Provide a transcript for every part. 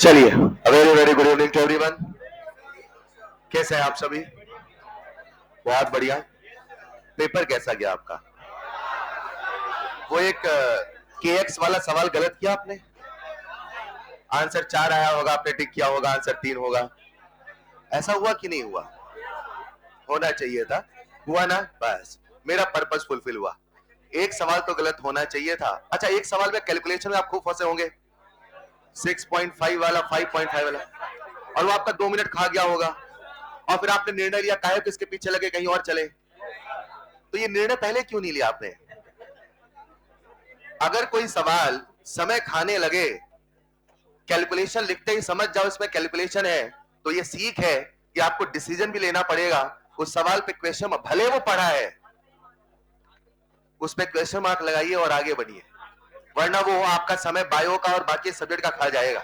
चलिए, very very good evening to everyone. कैसे हैं आप सभी? बहुत बढ़िया। पेपर कैसा गया आपका? वो एक KX वाला सवाल गलत किया आपने। आंसर 4 आया होगा, आपने टिक किया होगा, आंसर 3 होगा। ऐसा हुआ कि नहीं हुआ? होना चाहिए था। हुआ ना? बस मेरा पर्पस फुलफिल हुआ। एक सवाल तो गलत होना चाहिए था। अच्छा, एक सवाल में कैलकुलेशन में आप खूब फंसे होंगे। 6.5 वाला, 5.5 वाला, और वो आपका 2 मिनट खा गया होगा, और फिर आपने निर्णय लिया काहे किसके पीछे लगे, कहीं और चले। तो ये निर्णय पहले क्यों नहीं लिया आपने? अगर कोई सवाल समय खाने लगे, कैलकुलेशन लिखते ही समझ जाओ इसमें कैलकुलेशन है, तो ये सीख है कि आपको डिसीजन भी लेना पड़ेगा। उस सवाल पे क्वेश्चन, भले वो पढ़ा है, उस पे क्वेश्चन मार्क लगाइए और आगे बढ़िए, वरना वो आपका समय बायो का और बाकी सब्जेक्ट का खा जाएगा।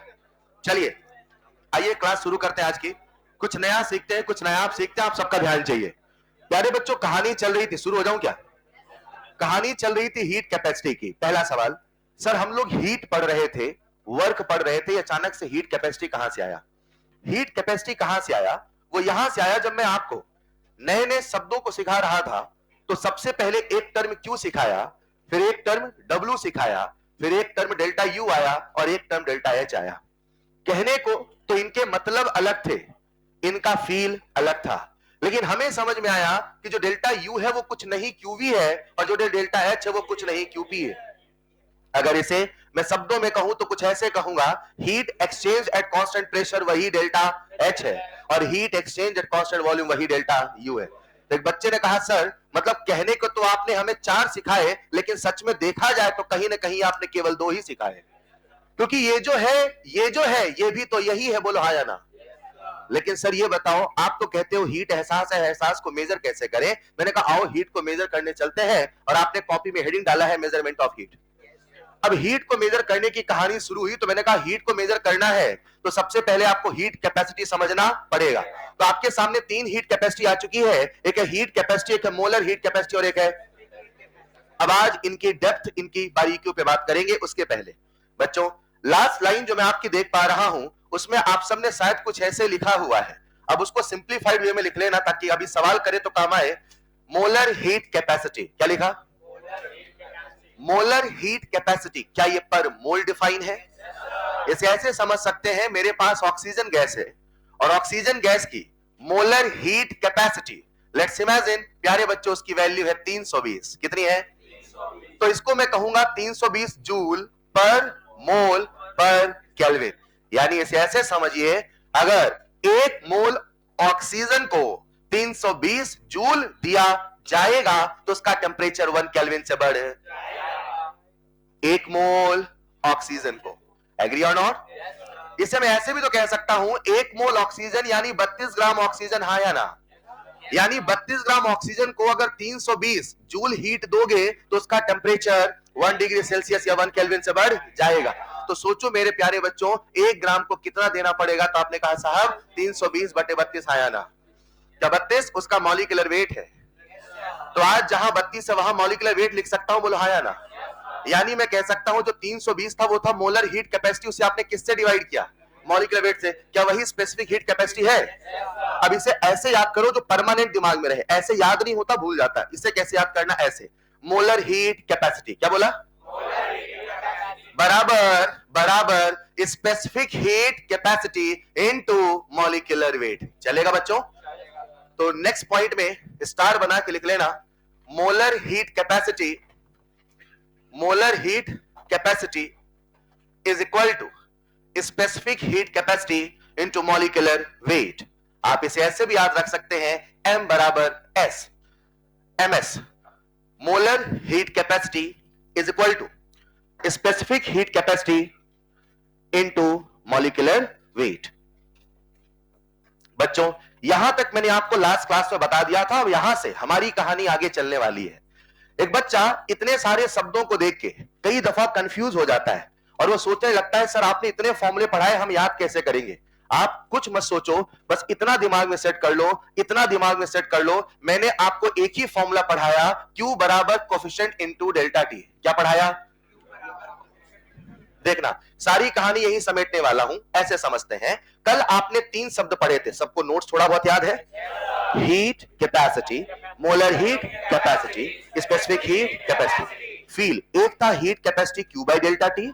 चलिए, आइए क्लास शुरू करते हैं आज की। कुछ नया सीखते हैं, कुछ नया आप सीखते हैं, आप सबका ध्यान चाहिए। प्यारे बच्चों, कहानी चल रही थी, शुरू हो जाऊं क्या? कहानी चल रही थी हीट कैपेसिटी की। पहला सवाल, सर हम लोग हीट पढ़ रहे थे, वर्क पढ़ रहे थे, अचानक से हीट कैपेसिटी कहां से आया? हीट कैपेसिटी कहां से आया? वो यहां से आया जब मैं आपको नए नए शब्दों को सिखा रहा था। तो सबसे पहले एक टर्म क्यू सिखाया, फिर एक टर्म डब्ल्यू सिखाया, फिर एक टर्म डेल्टा यू आया, और एक टर्म डेल्टा एच आया। कहने को तो इनके मतलब अलग थे, इनका फील अलग था, लेकिन हमें समझ में आया कि जो डेल्टा यू है वो कुछ नहीं क्यूवी है, और जो डेल्टा एच है वो कुछ नहीं क्यूपी है। अगर इसे मैं शब्दों में कहूं तो कुछ ऐसे कहूंगा, heat exchange eight constant pressure वही डेल्टा एच है, और heat exchange eight constant volume वही डेल्टा यू है। तो एक बच्चे ने कहा, सर मतलब कहने को तो आपने हमें 4 सिखाए, लेकिन सच में देखा जाए तो कहीं ना कहीं आपने केवल 2 ही सिखाए, क्योंकि ये जो है ये भी तो यही है। बोलो हाँ या ना? लेकिन सर ये बताओ, आप तो कहते हो हीट एहसास है, एहसास को मेजर कैसे करें? मैंने कहा आओ हीट को मेजर करने चलते हैं, और आपने कॉपी में हेडिंग डाला है मेजरमेंट ऑफ हीट। अब हीट को मेजर करने की कहानी शुरू हुई, तो मैंने कहा हीट को मेजर करना है तो सबसे पहले आपको हीट कैपेसिटी समझना पड़ेगा। तो आपके सामने 3 हीट कैपेसिटी आ चुकी है, एक है हीट कैपेसिटी, एक है मोलर हीट कैपेसिटी, और एक है। अब आज इनकी डेप्थ, इनकी बारीकियों पे बात करेंगे। उसके पहले बच्चों, लास्ट लाइन जो मैं आपकी देख पा रहा हूं, उसमें आप सबने शायद कुछ ऐसे लिखा हुआ है। अब उसको सिंप्लीफाइड वे में लिख लेना, ताकि अभी सवाल करे तो काम आए। मोलर हीट कैपेसिटी, क्या लिखा? Molar heat capacity. क्या ये पर मोल डिफाइन है? इसे ऐसे समझ सकते हैं, मेरे पास ऑक्सीजन गैस है, और ऑक्सीजन गैस की molar heat capacity, let's imagine प्यारे बच्चों, उसकी वैल्यू है 320। कितनी है? तो इसको मैं कहूंगा 320 joule per mole per kelvin. यानी इसे ऐसे समझिए, अगर 1 मोल ऑक्सीजन को 320 जूल दिया जाएगा तो उसका टेम्परेचर 1 केल्विन से बढ़ 1 मोल ऑक्सीजन को। एग्री और नॉट? इसे मैं ऐसे भी तो कह सकता हूं, 1 मोल ऑक्सीजन यानी 32 ग्राम ऑक्सीजन, हाँ या ना? यानी 32 ग्राम ऑक्सीजन को अगर 320 जूल हीट दोगे तो उसका टेम्परेचर 1 डिग्री सेल्सियस या 1 केल्विन से बढ़ जाएगा। तो सोचो मेरे प्यारे बच्चों, 1 ग्राम को कितना देना पड़ेगा? तो आपने कहा साहब 320 बटे 32, आया ना? क्या 32 उसका मॉलिक्यूलर वेट है? तो आज जहां 32 है वहां मॉलिक्यूलर वेट लिख सकता हूं। बोलो हाँ या ना? यानी मैं कह सकता हूं जो 320 था वो था मोलर हीट कैपेसिटी, उसे आपने किससे डिवाइड किया? मॉलिक्यूलर वेट से। क्या वही स्पेसिफिक हीट कैपेसिटी है? अब इसे ऐसे याद करो जो परमानेंट दिमाग में रहे, ऐसे याद नहीं होता, भूल जाता। इसे कैसे याद करना? ऐसे, मोलर हीट कैपेसिटी। क्या बोला? बराबर बराबर specific heat capacity into molecular weight. चलेगा बच्चों? तो नेक्स्ट पॉइंट में स्टार बना के लिख लेना, molar heat capacity, molar heat capacity is equal to specific heat capacity into molecular weight. आप इसे ऐसे भी याद रख सकते हैं, M बराबर S, MS, molar heat capacity is equal to specific heat capacity into molecular weight. बच्चों, यहां तक मैंने आपको लास्ट क्लास में बता दिया था, और यहां से हमारी कहानी आगे चलने वाली है। एक बच्चा इतने सारे शब्दों को देख के कई दफा कंफ्यूज हो जाता है, और वो सोचने लगता है सर आपने इतने फॉर्मूले पढ़ाए, हम याद कैसे करेंगे? आप कुछ मत सोचो, बस इतना दिमाग में सेट कर लो, इतना दिमाग में सेट कर लो, मैंने आपको एक ही फॉर्मूला पढ़ाया, Q बराबर कोफिशिएंट इनटू डेल्टा टी। क्या पढ़ाया? देखना, सारी कहानी यही समेटने वाला हूं, ऐसे समझते हैं। कल आपने 3 शब्द पढ़े थे, सबको नोट्स थोड़ा बहुत याद है? Heat capacity, molar heat capacity, specific heat capacity, feel. एक था heat capacity Q by delta T.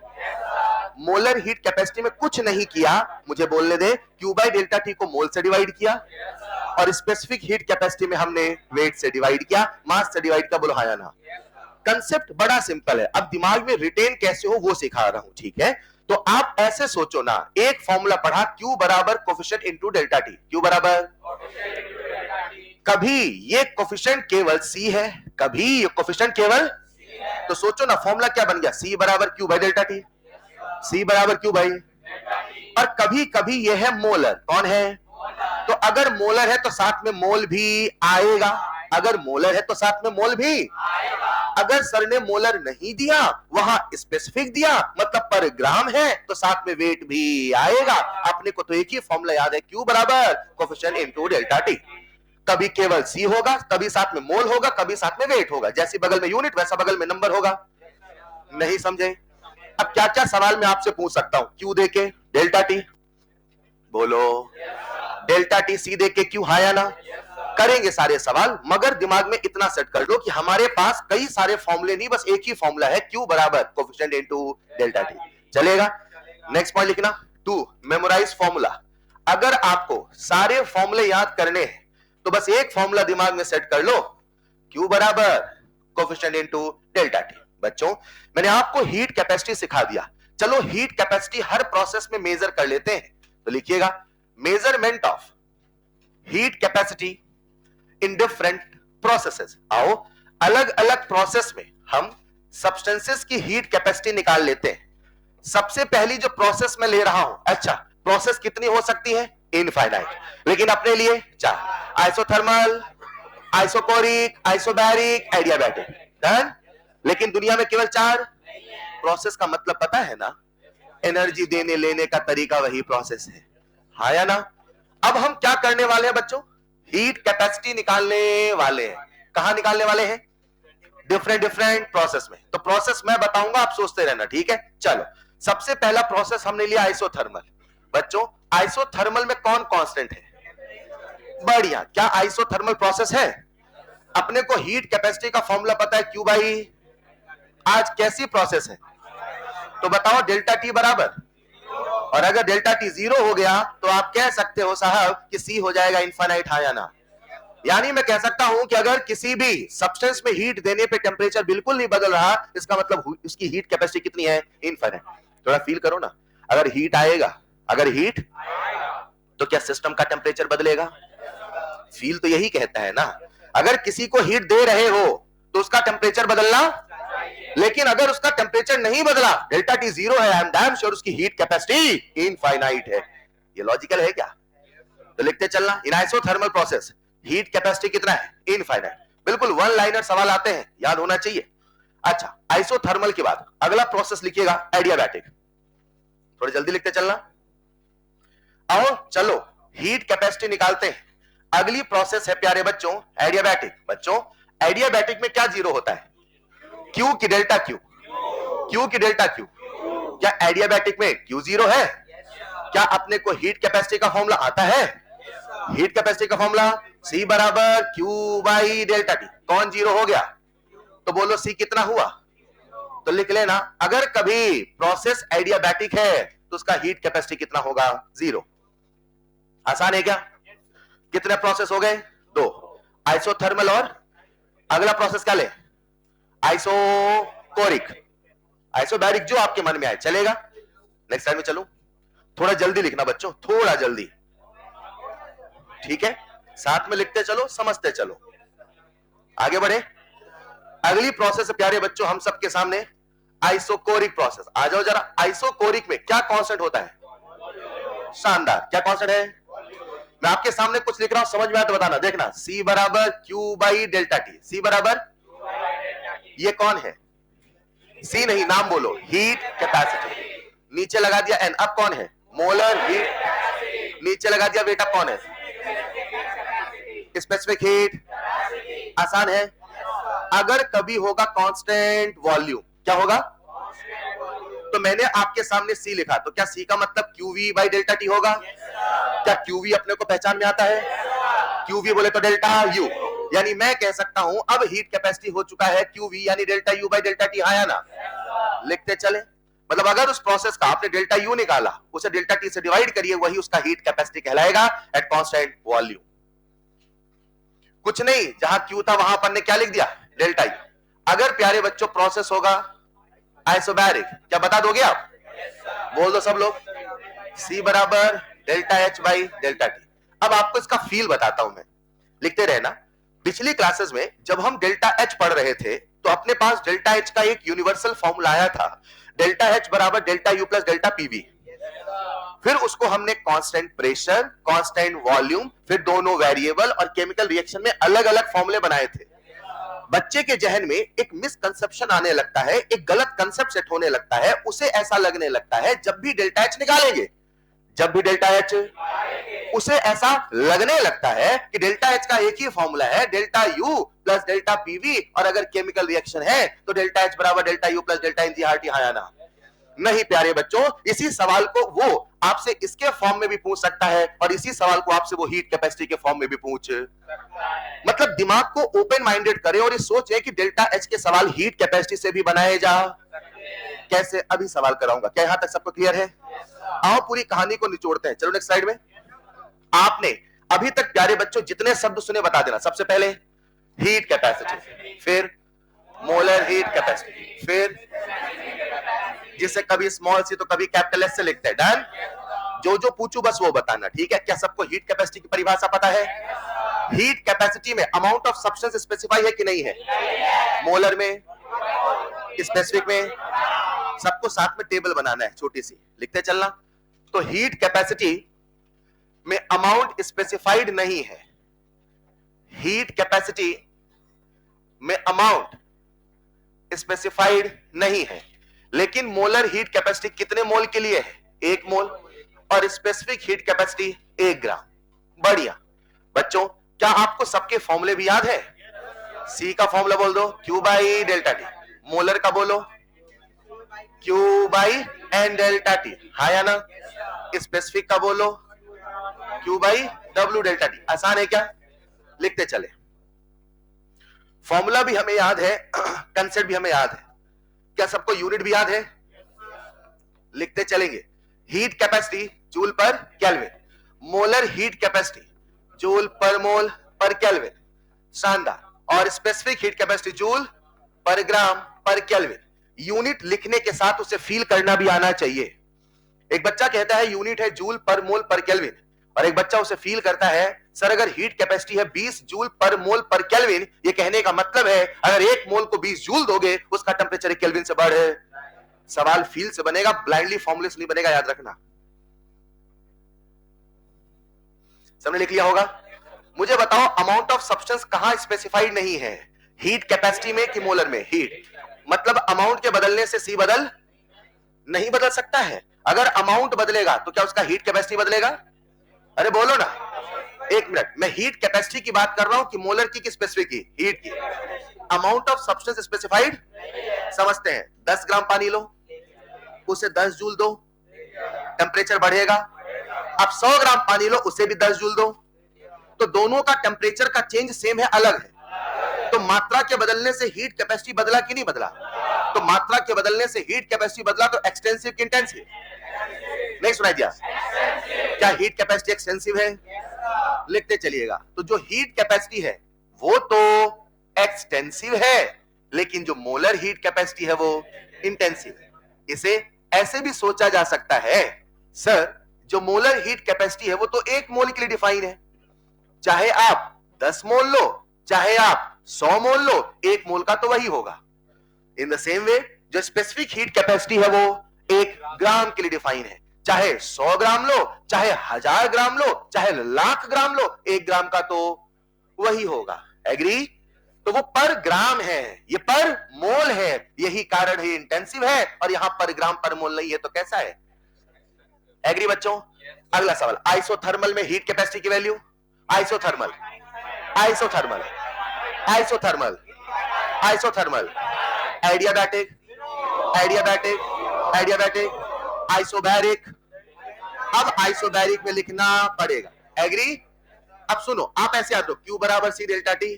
Molar heat capacity में कुछ नहीं किया, मुझे बोलने दे, Q बाई डेल्टा टी को मोल से डिवाइड किया, और स्पेसिफिक हीट कैपेसिटी में हमने वेट से डिवाइड किया, मास से डिवाइड किया। बोलो हाँ या ना? कंसेप्ट बड़ा सिंपल है, अब दिमाग में रिटेन कैसे हो वो सिखा रहा हूं, ठीक है? तो आप ऐसे सोचो ना, एक फॉर्मूला पढ़ा, Q बराबर coefficient into delta T. Q बराबर, कभी ये कोफिशिएंट केवल C है, कभी ये कोफिशिएंट केवल, तो सोचो ना फॉर्मूला क्या बन गया, C बराबर Q by delta T, C बराबर Q बाई, और कभी कभी ये है मोलर। कौन है? तो अगर मोलर है तो साथ में मोल भी आएगा, अगर मोलर है तो साथ में मोल भी आएगा। अगर सर ने मोलर नहीं दिया, वहां स्पेसिफिक दिया, मतलब पर ग्राम है, तो साथ में वेट भी आएगा। अपने को तो एक ही फॉर्मूला याद है, Q बराबर कोफिशिएंट इनटू डेल्टा टी। कभी केवल C होगा, कभी साथ में मोल होगा, कभी साथ में वेट होगा। जैसे बगल में यूनिट वैसा बगल में नंबर होगा। नहीं समझे? अब क्या क्या सवाल मैं आपसे पूछ सकता हूं? Q देके डेल्टा टी, बोलो डेल्टा टी, C देके Q, हाँ या ना? करेंगे सारे सवाल, मगर दिमाग में इतना सेट कर लो कि हमारे पास कई सारे फॉर्मूले नहीं, बस एक ही फॉर्मूला है, Q बराबर कोफिशिएंट इनटू डेल्टा टी। चलेगा? नेक्स्ट पॉइंट लिखना, 2 मेमोराइज फॉर्मूला। अगर आपको सारे फॉर्मूले याद करने हैं तो बस एक फॉर्मूला दिमाग में सेट कर लो, Q बराबर कोफिशिएंट इनटू डेल्टा टी। बच्चों, मैंने आपको हीट कैपेसिटी सिखा दिया, चलो हीट कैपेसिटी हर प्रोसेस में मेजर कर लेते हैं। तो लिखिएगा, measurement of heat capacity in different processes. आओ, अलग अलग प्रोसेस में हम सब्सटेंसेस की हीट कैपेसिटी निकाल लेते हैं। सबसे पहली जो प्रोसेस में ले रहा हूं, अच्छा प्रोसेस कितनी हो सकती है? इनफाइनाइट, लेकिन अपने लिए 4, isothermal, isochoric, isobaric, adiabatic. Done? लेकिन दुनिया में केवल 4 प्रोसेस का मतलब पता है ना? एनर्जी देने लेने का तरीका वही प्रोसेस है, हाँ या ना? अब हम क्या करने वाले हैं बच्चों? हीट कैपेसिटी निकालने वाले हैं। कहां निकालने वाले हैं? डिफरेंट डिफरेंट प्रोसेस में। तो प्रोसेस मैं बताऊंगा, आप सोचते रहना, ठीक है? चलो, सबसे पहला प्रोसेस हमने लिया आइसोथर्मल। बच्चों, आइसोथर्मल में कौन कांस्टेंट है? बढ़िया, क्या आइसोथर्मल प्रोसेस है? अपने को हीट कैपेसिटी का फॉर्मूला पता है, Q बाई। आज कैसी प्रोसेस है? तो बताओ डेल्टा टी बराबर, और अगर डेल्टा टी 0 हो गया तो आप कह सकते हो साहब कि C हो जाएगा इनफाइनाइट, हाँ या ना? यानी मैं कह सकता हूं कि अगर किसी भी सब्सटेंस में हीट देने पे टेम्परेचर बिल्कुल नहीं बदल रहा, इसका मतलब उसकी हीट कैपेसिटी कितनी है? इनफाइनाइट। थोड़ा फील करो ना, अगर हीट आएगा, अगर हीट तो क्या सिस्टम का टेम्परेचर बदलेगा? फील तो यही कहता है ना, अगर किसी को हीट दे रहे हो तो उसका टेम्परेचर बदलना, लेकिन अगर उसका टेम्परेचर नहीं बदला, डेल्टा टी 0 है, आई एम डैम श्योर उसकी हीट कैपेसिटी इनफाइनाइट है। ये लॉजिकल है क्या? तो लिखते चलना, in isothermal process heat capacity कितना है? इनफाइनाइट। बिल्कुल वन लाइनर सवाल आते हैं, याद होना चाहिए। अच्छा, आइसोथर्मल के बाद अगला प्रोसेस लिखिएगा एडियाबैटिक। थोड़ी जल्दी लिखते चलना। आओ चलो हीट कैपेसिटी निकालते हैं। अगली प्रोसेस है प्यारे बच्चों एडियाबैटिक। बच्चों, एडियाबैटिक में क्या 0 होता है? Q की डेल्टा Q, Q की डेल्टा Q। क्या एडियाबैटिक में Q 0 है? क्या अपने को हीट कैपेसिटी का फॉर्मूला आता है? हीट कैपेसिटी का फॉर्मूला C बराबर Q बाई डेल्टा टी। कौन 0 हो गया? तो बोलो C कितना हुआ? तो लिख लेना, अगर कभी प्रोसेस एडियाबैटिक है तो उसका हीट कैपेसिटी कितना होगा? 0। आसान है क्या? कितने प्रोसेस हो गए? 2, आइसोथर्मल और अगला प्रोसेस क्या ले? आइसोकोरिक, आइसोबैरिक, जो आपके मन में आए चलेगा। नेक्स्ट टाइम में चलूं, थोड़ा जल्दी लिखना बच्चों, थोड़ा जल्दी, ठीक है? साथ में लिखते चलो, समझते चलो, आगे बढ़े। अगली प्रोसेस प्यारे बच्चों हम सबके सामने आइसोकोरिक प्रोसेस। आ जाओ जरा। आइसोकोरिक में क्या कांस्टेंट होता है? शानदार, क्या कांस्टेंट है? मैं आपके सामने कुछ लिख रहा हूं, समझ में आया तो बताना। देखना, C बराबर Q by delta T. C बराबर, ये कौन है? C नहीं, नाम बोलो, हीट कैपेसिटी। नीचे लगा दिया N, अब कौन है? Molar heat. नीचे लगा दिया वेट, अब कौन है? Specific heat. आसान है। अगर कभी होगा कांस्टेंट वॉल्यूम, क्या होगा? तो मैंने आपके सामने सी लिखा, तो क्या सी का मतलब QV बाई डेल्टा टी होगा? क्या QV अपने को पहचान में आता है? QV बोले तो डेल्टा U, यानी मैं कह सकता हूं अब हीट कैपेसिटी हो चुका है QV यानी delta U by delta T. हाँ या ना? लिखते चले। मतलब अगर उस प्रोसेस का आपने डेल्टा U निकाला, उसे डेल्टा T से डिवाइड करिए, वही उसका हीट कैपेसिटी कहलाएगा एट कांस्टेंट वॉल्यूम। कुछ नहीं, जहां Q था वहां अपन ने क्या लिख दिया? Delta U। अगर प्यारे बच्चों प्रोसेस होगा आइसोबैरिक, क्या बता दोगे आप? बोल दो सब लोग। C बराबर delta H by delta T। अब आपको इसका फील बताता हूं मैं, लिखते रहना। पिछली क्लासेस में जब हम डेल्टा H पढ़ रहे थे तो अपने पास डेल्टा H का एक यूनिवर्सल फॉर्मूला आया था, डेल्टा H बराबर delta U plus delta PV। फिर उसको हमने कांस्टेंट प्रेशर, कांस्टेंट वॉल्यूम, फिर दोनों वेरिएबल और केमिकल रिएक्शन में अलग अलग फॉर्मूले बनाए थे। बच्चे के जहन में एक मिसकंसेप्शन आने लगता है, एक गलत कंसेप्ट सेट होने लगता है, उसे ऐसा लगने लगता है जब भी डेल्टा H निकालेंगे, जब भी डेल्टा H, उसे ऐसा लगने लगता है कि डेल्टा H का एक ही फॉर्मूला है, delta U plus delta PV, और अगर केमिकल रिएक्शन है तो डेल्टा H बराबर delta U plus delta NCRT। हाँ या ना? नहीं प्यारे बच्चों, इसी सवाल को वो आपसे इसके फॉर्म में भी पूछ सकता है और इसी सवाल को आपसे वो हीट कैपेसिटी के फॉर्म में भी पूछ सकता है। मतलब दिमाग को ओपन माइंडेड करें और ये सोचें कि डेल्टा H के सवाल हीट कैपेसिटी से भी बनाए जा कैसे। अभी सवाल कराऊंगा, क्या यहां तक सबको क्लियर है? आओ पूरी कहानी को निचोड़ते हैं। चलो नेक्स्ट स्लाइड में। आपने अभी तक प्यारे बच्चों जितने शब्द सुने बता देना। सबसे पहले हीट कैपेसिटी, फिर मोलर हीट कैपेसिटी, फिर जिसे कभी स्मॉल सी तो कभी कैपिटल एस से लिखते हैं। डन? जो जो पूछू बस वो बताना, ठीक है? क्या सबको हीट कैपेसिटी की परिभाषा पता है? हीट कैपेसिटी में अमाउंट ऑफ सब्सटेंस स्पेसिफाई है कि नहीं है? मोलर में, स्पेसिफिक में, सबको साथ में टेबल बनाना है छोटी सी, लिखते चलना। तो हीट कैपेसिटी में अमाउंट स्पेसिफाइड नहीं है, हीट कैपेसिटी में अमाउंट स्पेसिफाइड नहीं है, लेकिन मोलर हीट कैपेसिटी कितने मोल के लिए है? 1 मोल, और स्पेसिफिक हीट कैपेसिटी 1 ग्राम। बढ़िया बच्चों, क्या आपको सबके फॉर्मूले भी याद है? सी का फॉर्मूला बोल दो, Q by delta T. Molar का बोलो, Q by N delta T. हाँ या ना? स्पेसिफिक का बोलो, Q by W delta T. आसान है क्या? लिखते चले। फॉर्मूला भी हमें याद है, कंसेप्ट भी हमें याद है। क्या सबको यूनिट भी याद है? लिखते चलेंगे। Heat capacity joule per kelvin, molar heat capacity joule per mole per kelvin. शानदार। और specific heat capacity joule per gram पर केल्विन। यूनिट लिखने के साथ उसे फील करना भी आना चाहिए। एक बच्चा कहता है यूनिट है joule per mole per kelvin, और एक बच्चा उसे फील करता है सर अगर हीट कैपेसिटी है 20 joule per mole per kelvin, ये कहने का मतलब है अगर 1 मोल को 20 जूल दोगे उसका टेंपरेचर केल्विन से बढ़े। सवाल फील से बनेगा, ब्लाइंडली फॉर्मूले से नहीं बनेगा, याद रखना। सबने लिख लिया होगा? मुझे बताओ अमाउंट ऑफ सब्सटेंस कहां स्पेसिफाइड नहीं है? हीट कैपेसिटी में कि मोलर में? हीट, मतलब अमाउंट के बदलने से सी बदल नहीं बदल सकता है। अगर अमाउंट बदलेगा तो क्या उसका हीट कैपेसिटी बदलेगा? अरे बोलो ना। 1 मिनट, मैं हीट कैपेसिटी की बात कर रहा हूं कि मोलर की स्पेसिफिक की? हीट की। अमाउंट ऑफ सब्सटेंस स्पेसिफाइड समझते हैं। 10 ग्राम पानी लो, उसे 10 जूल दो, टेम्परेचर बढ़ेगा। अब 100 ग्राम पानी लो, उसे भी 10 जूल दो, तो दोनों का टेम्परेचर का चेंज सेम है, अलग है। तो मात्रा के बदलने से हीट कैपेसिटी बदला कि नहीं बदला? तो मात्रा के बदलने से हीट कैपेसिटी बदला, तो एक्सटेंसिव कि इंटेंसिव? नहीं सुनाई दिया? क्या हीट कैपेसिटी एक्सटेंसिव है? लिखते चलिएगा। तो जो हीट कैपेसिटी है वो तो एक्सटेंसिव है, लेकिन जो मोलर हीट कैपेसिटी है वो इंटेंसिव है। इसे ऐसे भी सोचा जा सकता है, सर जो मोलर हीट कैपेसिटी है वो तो 1 मोल के लिए डिफाइन है, चाहे आप 10 मोल लो चाहे आप 100 मोल लो, 1 मोल का तो वही होगा। इन द सेम वे जो स्पेसिफिक हीट कैपेसिटी है वो 1 ग्राम के लिए डिफाइन है, चाहे 100 ग्राम लो चाहे 1000 ग्राम लो चाहे लाख ग्राम लो, 1 ग्राम का तो वही होगा। एग्री? तो वो पर ग्राम है, ये पर मोल है, यही कारण है इंटेंसिव है, और यहां पर ग्राम पर मोल नहीं है, तो कैसा है? एग्री बच्चों? अगला सवाल, आइसोथर्मल में हीट कैपेसिटी की value. Isothermal, isothermal, isothermal, isothermal, adiabatic, adiabatic, adiabatic, isobaric. अब आइसोबैरिक में लिखना पड़ेगा, एग्री। अब सुनो, आप ऐसे याद रखो, Q बराबर C डेल्टा T,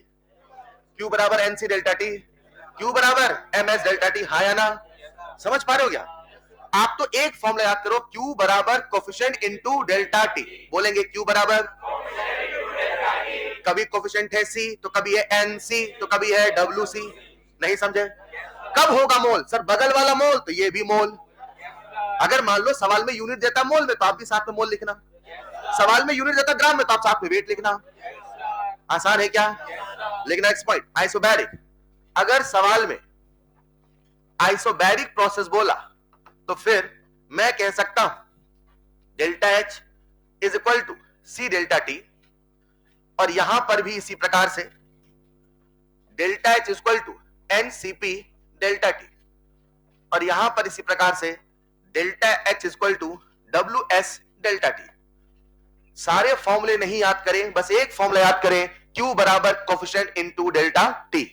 Q बराबर NC डेल्टा T, Q बराबर MS डेल्टा T, हाँ या ना? समझ पा रहे हो क्या? आप तो एक फॉर्मूला याद करो, Q बराबर कोफिशिएंट इनटू डेल्टा T। बोलेंगे Q बराबर, कभी कोफिशिएंट है C तो कभी है NC तो कभी है WC। नहीं समझे? कब होगा मोल? सर बगल वाला मोल तो ये भी मोल। अगर मान लो सवाल में यूनिट देता मोल में तो आप भी साथ में मोल लिखना, सवाल में यूनिट देता ग्राम में तो आप साथ में वेट लिखना। आसान है क्या? लेकिन नेक्स्ट पॉइंट, आइसोबैरिक। अगर सवाल में आइसोबैरिक प्रोसेस बोला तो फिर मैं कह सकता हूं delta H is equal to C delta T, और यहां पर भी इसी प्रकार से delta H is equal to NCP delta T, और यहां पर इसी प्रकार से delta H is equal to WS delta T। सारे फॉर्मूले नहीं याद करें, बस एक फॉर्मूला याद करें, Q बराबर कोफिशिएंट इनटू डेल्टा T।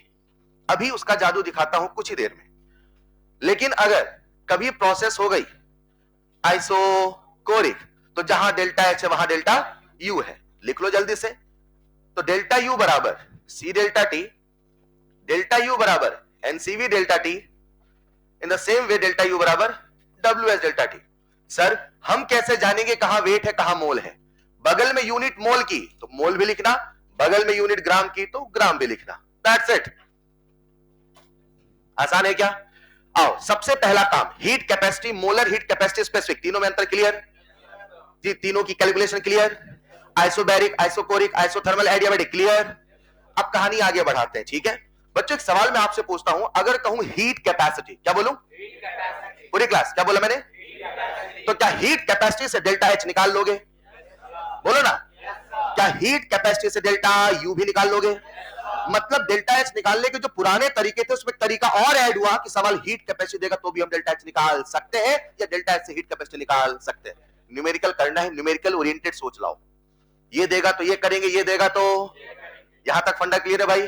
अभी उसका जादू दिखाता हूं कुछ ही देर में। लेकिन अगर कभी प्रोसेस हो गई आइसोकोरिक तो जहां डेल्टा H है वहां डेल्टा U है, लिख लो जल्दी से। तो डेल्टा U बराबर C delta T, delta U बराबर NCV delta T, in the same way delta U बराबर WS डेल्टा T। सर हम कैसे जानेंगे कहां वेट है कहां मोल है? बगल में यूनिट मोल की तो मोल भी लिखना, बगल में यूनिट ग्राम की तो ग्राम भी लिखना, दैट्स इट। आसान है क्या? आओ, सबसे पहला काम, heat capacity, molar heat capacity, specific, तीनों में अंतर क्लियर जी? तीनों की calculation clear? Isobaric, isochoric, isothermal, adiabatic clear? अब कहानी आगे बढ़ाते हैं, ठीक है बच्चों? एक सवाल मैं आपसे पूछता हूं, अगर कहूं हीट कैपेसिटी, क्या बोलूं? पूरी क्लास क्या बोला मैंने? तो क्या हीट कैपेसिटी से डेल्टा H निकाल लोगे? बोलो ना। क्या हीट कैपेसिटी से डेल्टा U भी निकाल लोगे? मतलब डेल्टा H निकालने के जो पुराने तरीके थे उसमें तरीका और ऐड हुआ कि सवाल हीट कैपेसिटी देगा तो भी हम डेल्टा H निकाल सकते हैं, या डेल्टा H से हीट कैपेसिटी निकाल सकते हैं। न्यूमेरिकल करना है, न्यूमेरिकल ओरिएंटेड सोच लाओ। ये देगा तो ये करेंगे, ये देगा तो। यहां तक फंडा क्लियर है भाई?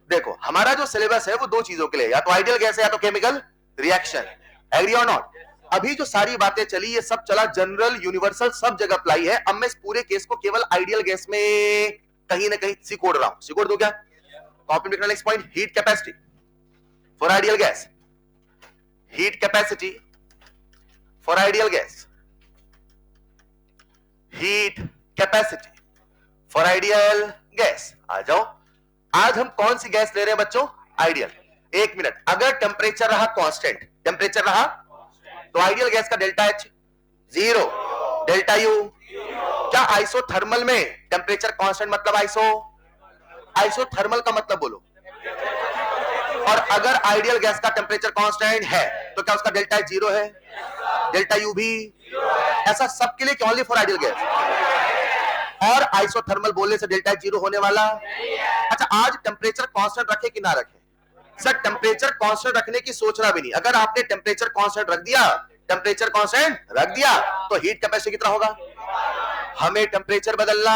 देखो हमारा जो सिलेबस है वो दो चीजों के लिए, या तो आइडियल गैस है या तो केमिकल रिएक्शन, एग्री और नॉट? अभी जो सारी बातें चली ये सब चला जनरल यूनिवर्सल, सब जगह अप्लाई है। अब मैं इस पूरे केस को केवल आइडियल गैस में कहीं ना कहीं सिकोड़ रहा हूं, सिकोड़ दो क्या? कॉपी लिखना, next point, heat capacity for ideal gas, heat capacity for ideal gas, heat capacity for ideal gas. आ जाओ, आज हम कौन सी गैस ले रहे हैं बच्चों? आइडियल। एक मिनट, अगर टेम्परेचर रहा कांस्टेंट, टेम्परेचर रहा तो आइडियल गैस का डेल्टा H 0, डेल्टा U। क्या आइसोथर्मल में टेम्परेचर कांस्टेंट मतलब आइसोथर्मल का मतलब बोलो? और अगर आइडियल गैस का टेम्परेचर कांस्टेंट है तो क्या उसका डेल्टा H 0 है? डेल्टा U भी? ऐसा सबके लिए, ओनली फॉर आइडियल गैस? और आइसोथर्मल बोलने से डेल्टा H 0 होने वाला? अच्छा, आज टेम्परेचर कांस्टेंट रखे कि ना रखे? सर टेम्परेचर कांस्टेंट रखने की सोचना भी नहीं। अगर आपने टेम्परेचर कांस्टेंट रख दिया, टेम्परेचर कांस्टेंट रख दिया तो हीट कैपेसिटी कितना होगा? हमें टेम्परेचर बदलना,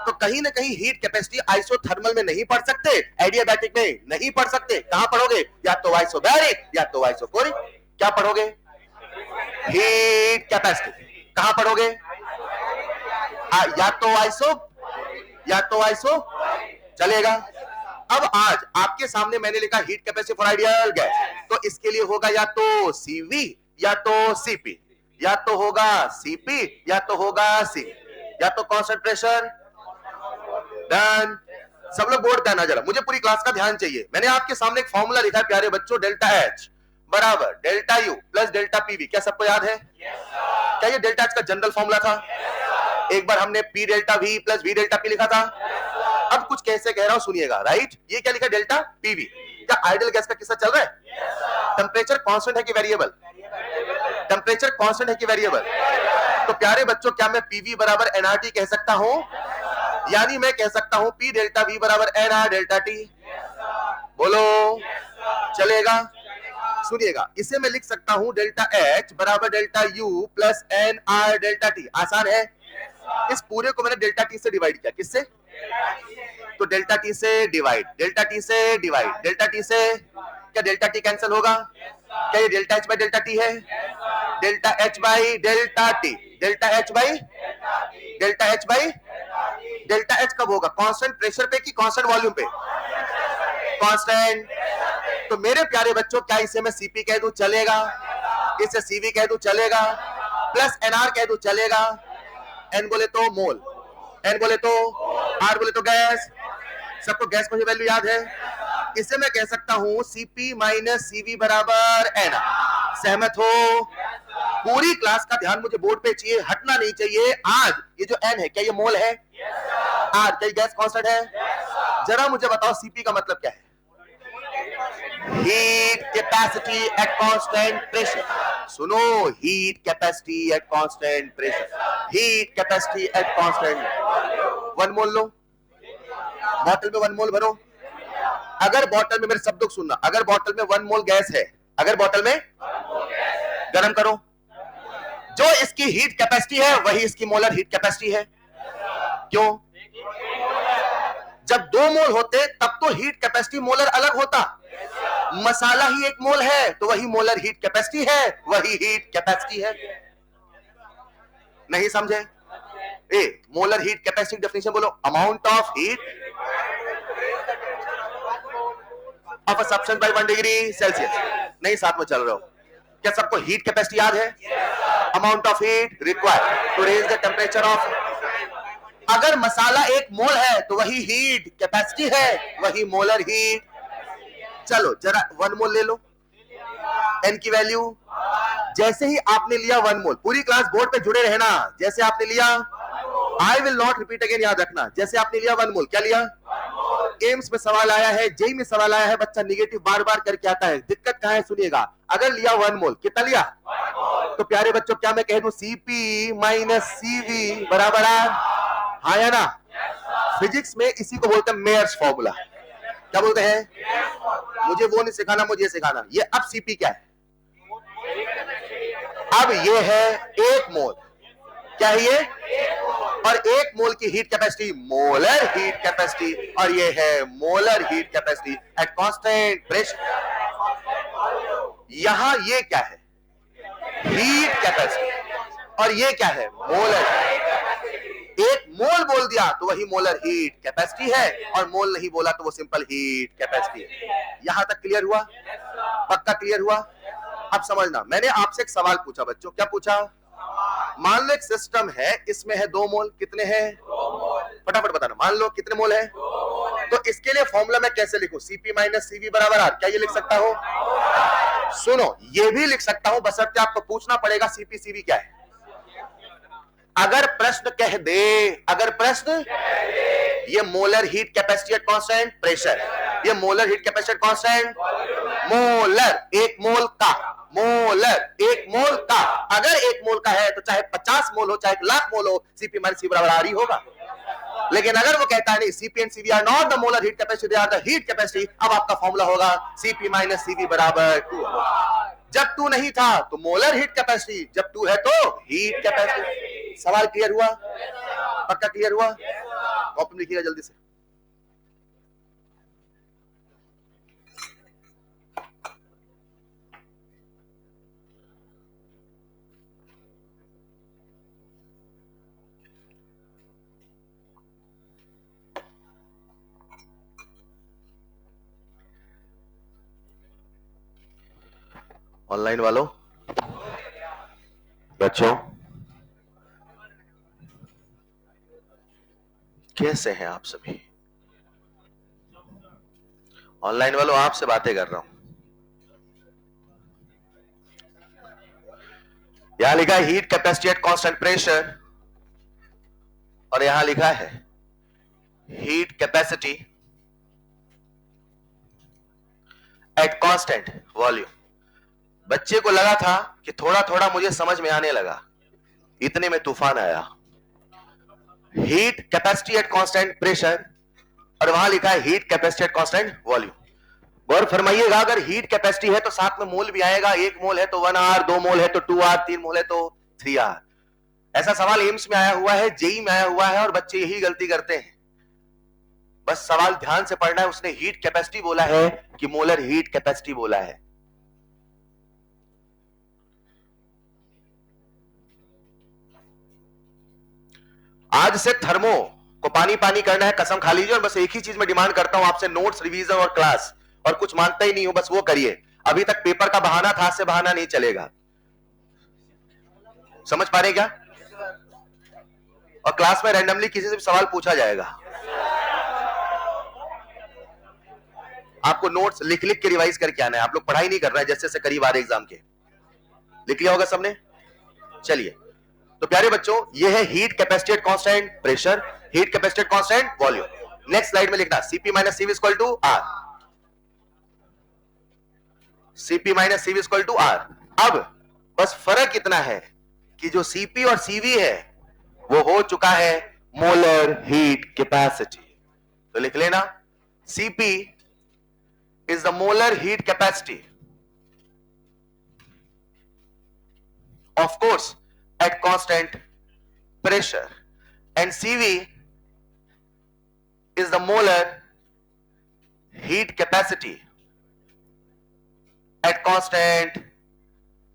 तो कहीं ना कहीं हीट कैपेसिटी आइसोथर्मल में नहीं पढ़ सकते, एडियाबैटिक में नहीं पढ़ सकते। कहां पढ़ोगे? या तो आइसोबैरिक या तो आइसोकोरिक। क्या पढ़ोगे? Heat capacity. कहां पढ़ोगे? या तो आइसो चलेगा। अब आज आपके सामने मैंने लिखा heat capacity for ideal gas, तो इसके लिए होगा या तो CV या तो CP, या तो होगा CP या तो होगा C, या तो कांस्टेंट प्रेशर। डन। सब लोग बोर्ड पे आना जरा, मुझे पूरी क्लास का ध्यान चाहिए। मैंने आपके सामने एक फॉर्मूला लिखा है प्यारे बच्चों, डेल्टा H बराबर delta U plus delta PV। क्या सबको याद है? क्या ये डेल्टा H का जनरल फॉर्मूला था? एक बार हमने P delta V plus V delta P लिखा था। अब कुछ कैसे कह रहा हूं सुनिएगा, राइट? ये क्या लिखा? Delta PV। क्या आइडियल गैस का किस्सा चल रहा है? टेम्परेचर कांस्टेंट है कि वेरिएबल? टेम्परेचर कांस्टेंट है कि वेरिएबल? तो प्यारे बच्चों क्या मैं PV बराबर nRT कह सकता हूं? यानी मैं कह सकता हूं P डेल्टा V बराबर nR डेल्टा T। बोलो चलेगा? सुनिएगा, इसे मैं लिख सकता हूं डेल्टा H बराबर delta U plus nR delta T। आसान है? इस पूरे को मैंने डेल्टा T से डिवाइड किया। किससे? तो डेल्टा T से डिवाइड, डेल्टा T से डिवाइड, डेल्टा T से क्या डेल्टा टी कैंसिल होगा? क्या ये delta H by delta T है? Delta H by delta T, delta H by delta H by delta H कब होगा? कांस्टेंट प्रेशर पे कि कांस्टेंट वॉल्यूम पे? कांस्टेंट। तो मेरे प्यारे बच्चों, क्या इसे मैं सीपी कह दूं चलेगा, इसे सीवी कह दूं चलेगा, प्लस एनआर कह दूं चलेगा? एन बोले तो मोल, एन बोले तो आर बोले तो गैस। सबको गैस की वैल्यू याद है? इसे मैं कह सकता हूं सीपी माइनस सीवी बराबर एन। सहमत हो? पूरी क्लास का ध्यान मुझे बोर्ड पे चाहिए, हटना नहीं चाहिए। आज ये जो एन है, क्या ये मोल है? आर क्या गैस कांस्टेंट है? जरा मुझे बताओ सीपी का मतलब क्या है? Heat capacity at constant pressure. सुनो, heat capacity at constant pressure, heat capacity at constant. 1 मोल लो, बॉटल में 1 मोल भरो। अगर बॉटल में, मेरे शब्दों को सुनना, अगर बॉटल में 1 मोल गैस है, अगर बॉटल में गर्म करो, जो इसकी हीट कैपेसिटी है वही इसकी मोलर हीट कैपेसिटी है। क्यों? जब 2 मोल होते तब तो हीट कैपेसिटी मोलर अलग होता। मसाला ही 1 मोल है तो वही मोलर हीट कैपेसिटी है, वही हीट कैपेसिटी है। नहीं समझे? ए, मोलर हीट कैपेसिटी डेफिनेशन बोलो। Amount of heat of a substance by 1 degree Celsius. नहीं, साथ में चल रहे हो? क्या सबको हीट कैपेसिटी याद है? Amount of heat required to raise the temperature of. अगर मसाला 1 मोल है तो वही हीट कैपेसिटी है, वही मोलर हीट। चलो जरा 1 मोल ले लो, एन की वैल्यू। जैसे ही आपने लिया 1 मोल, पूरी क्लास बोर्ड पे जुड़े रहना, जैसे आपने लिया, I will not repeat again, याद रखना, जैसे आपने लिया 1 मोल, क्या लिया? एम्स में सवाल आया है, जेई में सवाल आया है, बच्चा निगेटिव बार बार करके आता है। दिक्कत कहां है सुनिएगा। अगर लिया 1 मोल, कितना लिया? तो प्यारे बच्चों, क्या मैं कह दूं सीपी माइनस सीवी बराबर आर? हाँ या ना? फिजिक्स में इसी को बोलते हैं मेयर्स फॉर्मूला। क्या बोलते हैं? मुझे वो नहीं सिखाना, मुझे ये सिखाना। ये अब सीपी क्या है? अब ये है 1 मोल। क्या है ये? और 1 मोल की heat capacity molar heat capacity, और ये है molar heat capacity at constant pressure. यहां ये क्या है? हीट कैपेसिटी, और ये क्या है? मोलर। 1 मोल बोल दिया तो वही मोलर हीट कैपेसिटी है, और मोल नहीं बोला तो वो सिंपल हीट कैपेसिटी है। यहां तक क्लियर हुआ? पक्का क्लियर हुआ? अब समझना, मैंने आपसे एक सवाल पूछा बच्चों। क्या पूछा? मान लो एक सिस्टम है, इसमें है 2 मोल। कितने हैं? फटाफट बताना। मान लो कितने मोल है? तो इसके लिए फॉर्मूला मैं कैसे लिखूं? सीपी माइनस सीवी बराबर आर। क्या ये लिख सकता हूं? सुनो, ये भी लिख सकता हूं, बशर्ते आपको पूछना पड़ेगा सीपी सीवी क्या है। अगर प्रश्न कह दे, अगर प्रश्न ये molar heat capacity at constant pressure, ये molar heat capacity at constant molar, 1 मोल का, मोलर 1 मोल का। अगर 1 मोल का है तो चाहे 50 मोल हो, चाहे 1,00,000 मोल हो, सीपी माइनस सी बराबर आर ही होगा। लेकिन अगर वो कहता है नहीं, CP and CV are not the molar heat capacity, they are the heat capacity, अब आपका फॉर्मूला होगा सीपी माइनस सीवी बराबर 2। जब 2 नहीं था तो मोलर हीट कैपेसिटी, जब 2 है तो हीट कैपेसिटी। सवाल क्लियर हुआ? पक्का क्लियर हुआ? कॉपी में लिखिएगा जल्दी से। ऑनलाइन वालों, बच्चों, कैसे हैं आप सभी? ऑनलाइन वालों, आपसे बातें कर रहा हूं। यहां लिखा है heat capacity at constant pressure, और यहां लिखा है heat capacity at constant volume. बच्चे को लगा था कि थोड़ा थोड़ा मुझे समझ में आने लगा, इतने में तूफान आया। Heat capacity at constant pressure, और वहां लिखा है heat capacity at constant volume. गौर फरमाइएगा, अगर हीट कैपेसिटी है तो साथ में मोल भी आएगा। 1 मोल है तो 1 आर, 2 मोल है तो 2 आर, 3 मोल है तो 3 आर। ऐसा सवाल एम्स में आया हुआ है, जेई में आया हुआ है, और बच्चे यही गलती करते हैं। बस सवाल ध्यान से पढ़ना है, उसने हीट कैपेसिटी बोला है कि मोलर हीट कैपेसिटी बोला है। आज से थर्मो को पानी पानी करना है, कसम खा लीजिए। और बस एक ही चीज में डिमांड करता हूं आपसे, नोट्स, रिवीजन और क्लास, और कुछ मांगता ही नहीं हूं, बस वो करिए। अभी तक पेपर का बहाना था, से बहाना नहीं चलेगा। समझ पा रहे क्या? और क्लास में रैंडमली किसी से भी सवाल पूछा जाएगा। आपको नोट्स लिख लिख के रिवाइज करके आना है। आप लोग पढ़ाई नहीं कर रहे हैं, जैसे जैसे करीब आ रहे एग्जाम के। लिख लिया होगा सबने? चलिए, तो प्यारे बच्चों, ये है heat capacity at constant pressure, heat capacity at constant volume. Next slide में लिखना Cp minus Cv equal to R। Cp minus Cv equal to R। अब बस फर्क इतना है कि जो Cp और Cv है वो हो चुका है मोलर हीट कैपेसिटी। तो लिख लेना, Cp is the molar heat capacity of course at constant pressure, and Cv is the molar heat capacity at constant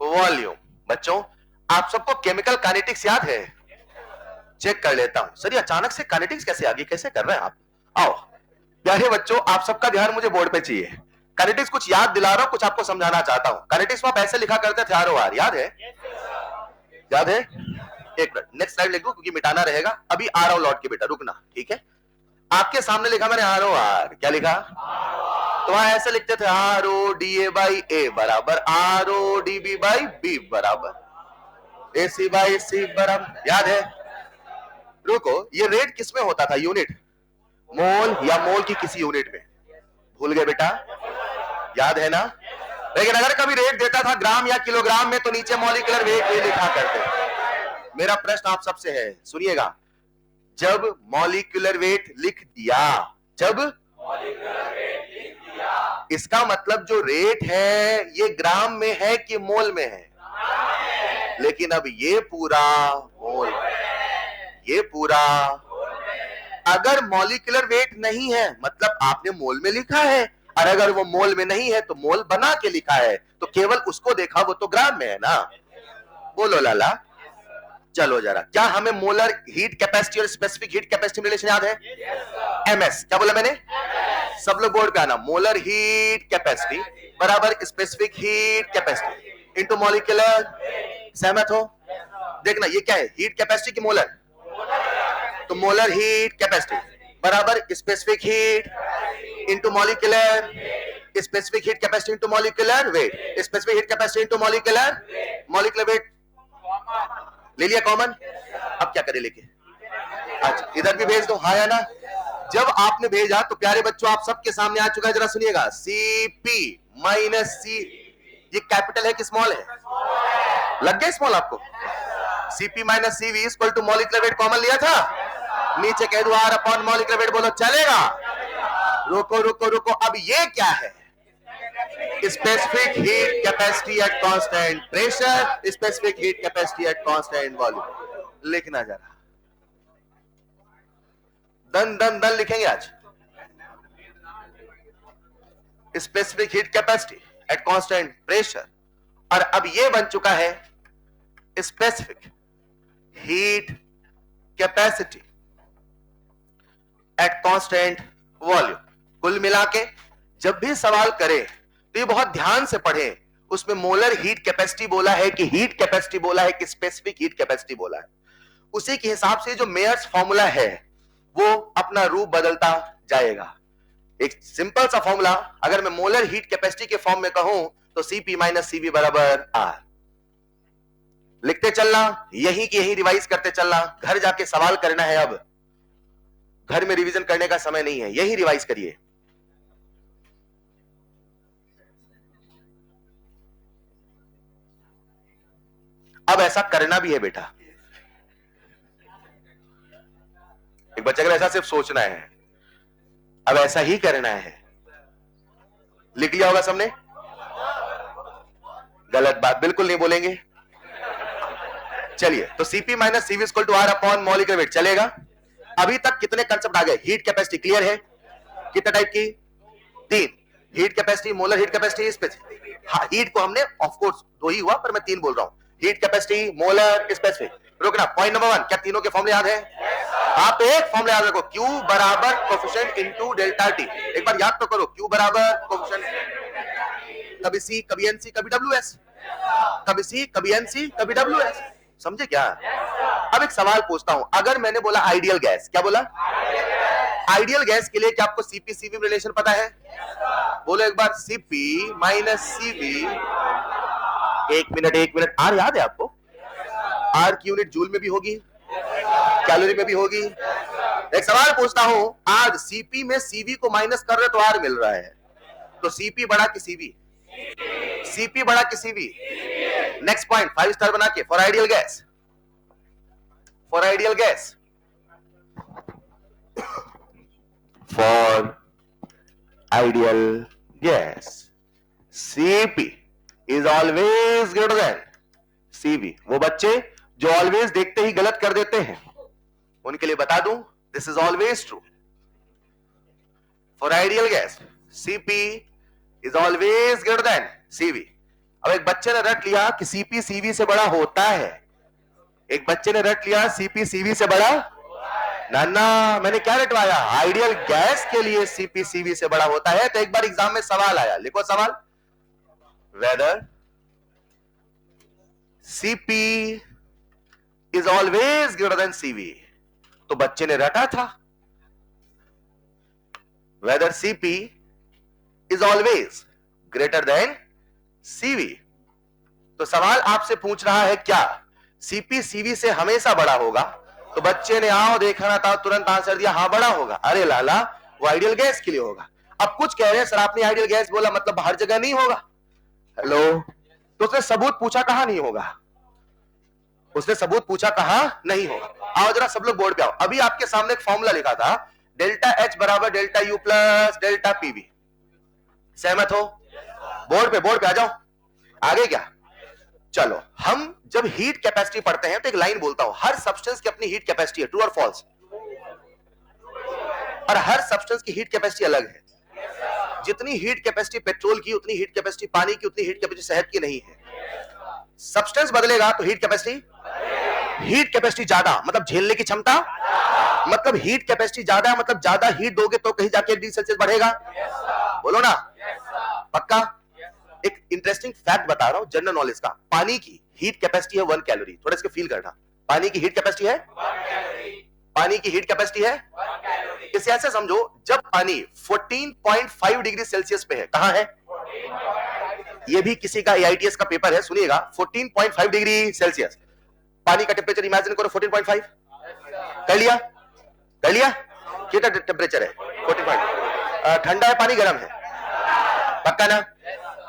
volume। बच्चों, आप सबको केमिकल काइनेटिक्स याद है? चेक कर लेता हूं। सर, अचानक से काइनेटिक्स कैसे आ गई, कैसे कर रहे हैं आप? आओ प्यारे बच्चों, आप सबका ध्यान मुझे बोर्ड पे चाहिए। काइनेटिक्स कुछ याद दिला रहा हूं, कुछ आपको समझाना चाहता हूं। काइनेटिक्स में आप ऐसे लिखा करते थे ROR, याद है? याद है? एक मिनट, नेक्स्ट स्लाइड लिख दो क्योंकि मिटाना रहेगा। अभी आ रहा हूं लौट के, बेटा रुकना, ठीक है? आपके सामने लिखा मैंने ROR। क्या लिखा? तो वहां ऐसे लिखते थे RODA बाई A बराबर RODB बाई B बराबर AC बाई C बराबर, याद है? रुको, ये रेट किस में होता था? यूनिट, मोल या मोल की किसी यूनिट में? भूल गए बेटा? याद है ना? लेकिन अगर कभी रेट देता था ग्राम या किलोग्राम में तो नीचे मॉलिक्यूलर वेट भी लिखा करते। मेरा प्रश्न आप सबसे है, सुनिएगा, जब मॉलिक्यूलर वेट लिख दिया, जब मॉलिक्यूलर वेट लिख दिया, इसका मतलब जो रेट है ये ग्राम में है कि मोल में है? लेकिन अब ये पूरा मोल, ये पूरा, अगर मॉलिक्यूलर वेट नहीं है मतलब आपने मोल में लिखा है, और अगर वो मोल में नहीं है तो मोल बना के लिखा है, तो केवल उसको देखा, वो तो ग्राम में है ना। बोलो लाला। चलो जरा, क्या हमें मोलर हीट कैपेसिटी और स्पेसिफिक हीट कैपेसिटी रिलेशन याद है? MS। क्या बोला मैंने? सब लोग बोर्ड पे आना। मोलर हीट कैपेसिटी बराबर specific heat capacity into molecular. सहमत हो? देखना ये क्या है, हीट कैपेसिटी की मोलर? तो मोलर हीट कैपेसिटी बराबर specific heat into molecular, specific heat capacity into molecular wait, specific heat capacity into molecular wait. ले लिया कॉमन? अब क्या करें लेके? अच्छा, इधर भी भेज दो, हाँ या ना? जब आपने भेजा तो प्यारे बच्चों आप सबके सामने आ चुका है, जरा सुनिएगा। Cp माइनस C, ये कैपिटल है कि स्मॉल है? लग गया स्मॉल आपको? Cp minus Cv equal to molecular weight common लिया था, नीचे कह दो R अपॉन मॉलिक्यूलर वेट। बोलो चलेगा? रुको रुको रुको, अब ये क्या है? Specific heat capacity at constant pressure, specific heat capacity at constant volume. लिखना जरा, दन दन दन लिखेंगे आज। Specific heat capacity at constant pressure, और अब ये बन चुका है specific heat capacity at constant volume. कुल मिला के जब भी सवाल करें तो ये बहुत ध्यान से पढ़ें, उसमें मोलर हीट कैपेसिटी बोला है कि हीट कैपेसिटी बोला है कि स्पेसिफिक हीट कैपेसिटी बोला है। उसी के हिसाब से जो मेयर्स फॉर्मूला है वो अपना रूप बदलता जाएगा। एक सिंपल सा फॉर्मूला अगर मैं मोलर हीट कैपेसिटी के फॉर्म में कहूं तो Cp माइनस Cv बराबर R। लिखते चलना, यही की यही रिवाइज करते चलना। घर जाके सवाल करना है, अब घर में रिवीजन करने का समय नहीं है, यही रिवाइज करिए। अब ऐसा करना भी है बेटा। एक बच्चे का ऐसा सिर्फ सोचना है, अब ऐसा ही करना है। लिख लिया होगा सबने? गलत बात बिल्कुल नहीं बोलेंगे। चलिए, तो Cp minus Cv equal to R upon molecular weight चलेगा। अभी तक कितने कंसेप्ट आ गए? हीट कैपेसिटी क्लियर है, कितने टाइप की? 3। Heat capacity, molar heat capacity, specific. हाँ, हीट को हमने ऑफ कोर्स 2 ही हुआ, पर मैं 3 बोल रहा हूं। Heat capacity, molar, specific. रुकना, पॉइंट नंबर 1, क्या तीनों के फॉर्मूले याद है? आप एक फॉर्मूला याद रखो, Q बराबर कोफिशिएंट इनटू डेल्टा T। एक बार याद तो करो, Q बराबर कोफिशिएंट, कभी C, कभी NC, कभी WS, कभी C, कभी NC, कभी WS। समझे क्या? अब एक सवाल पूछता हूं, अगर मैंने बोला आइडियल गैस, क्या बोला? आइडियल गैस के लिए क्या आपको CP CV रिलेशन पता है? बोलो एक बार, CP माइनस CV। एक मिनट, आर याद है आपको? आर की यूनिट जूल में भी होगी, कैलोरी में भी होगी। एक सवाल पूछता हूं, आज सीपी में सीवी को माइनस कर रहे तो आर मिल रहा है, तो सीपी बड़ा कि सीवी? सीपी बड़ा कि सीवी? नेक्स्ट पॉइंट 5 स्टार बना के, for ideal gas, for ideal gas, for ideal gas, CP is always greater than CV. वो बच्चे जो ऑलवेज देखते ही गलत कर देते हैं, उनके लिए बता दूं, this is always true. For ideal gas, CP is always greater than CV. अब एक बच्चे ने रट लिया कि सीपी सीवी से बड़ा होता है, एक बच्चे ने रट लिया सीपी सीवी से बड़ा। ना, मैंने क्या रटवाया? आइडियल गैस के लिए सीपी सीवी से बड़ा होता है। तो एक बार एग्जाम में सवाल आया, लिखो सवाल, whether CP is always greater than CV. तो बच्चे ने रटा था, whether CP is always greater than CV. तो सवाल आपसे पूछ रहा है, क्या सीपी सीवी से हमेशा बड़ा होगा? तो बच्चे ने आओ देखना था, तुरंत आंसर दिया, हां बड़ा होगा। अरे लाला, वो आइडियल गैस के लिए होगा। अब कुछ कह रहे हैं, सर आपने आइडियल गैस बोला, मतलब हर जगह नहीं होगा। हेलो, तो उसने सबूत पूछा, कहां नहीं होगा? उसने सबूत पूछा, कहां नहीं होगा। आओ जरा सब लोग बोर्ड पे आओ। अभी आपके सामने एक फॉर्मूला लिखा था, डेल्टा H बराबर delta U plus delta PV। सहमत हो? बोर्ड पे आ जाओ। आगे क्या? चलो, हम जब हीट कैपेसिटी पढ़ते हैं तो एक लाइन बोलता हूं, हर सब्सटेंस की अपनी हीट कैपेसिटी है, ट्रू और फॉल्स? और हर सब्सटेंस की हीट कैपेसिटी अलग है। जितनी हीट कैपेसिटी पेट्रोल की, उतनी हीट कैपेसिटी पानी की, उतनी हीट कैपेसिटी शहद की नहीं है। सब्सटेंस बदलेगा तो हीट कैपेसिटी ज्यादा, मतलब झेलने की क्षमता, मतलब हीट कैपेसिटी ज्यादा, मतलब ज्यादा हीट दोगे तो कहीं जाके डिग्री सेल्सियस बढ़ेगा। बोलो ना, पक्का? एक इंटरेस्टिंग फैक्ट बता रहा हूं, जनरल नॉलेज का। पानी की हीट कैपेसिटी है 1 कैलोरी। थोड़ा इसको फील करना, पानी की हीट कैपेसिटी है 1 कैलोरी। पानी की हीट कैपेसिटी है 1 कैलोरी। इसे ऐसे समझो, जब पानी 14.5 डिग्री सेल्सियस पे है, कहां है? ये भी किसी का AITS का पेपर है, सुनिएगा। 14.5 डिग्री सेल्सियस पानी का टेम्परेचर इमेजिन करो। 14.5 कर लिया? कितना टेम्परेचर है? 45। ठंडा है पानी, गर्म है? पक्का ना?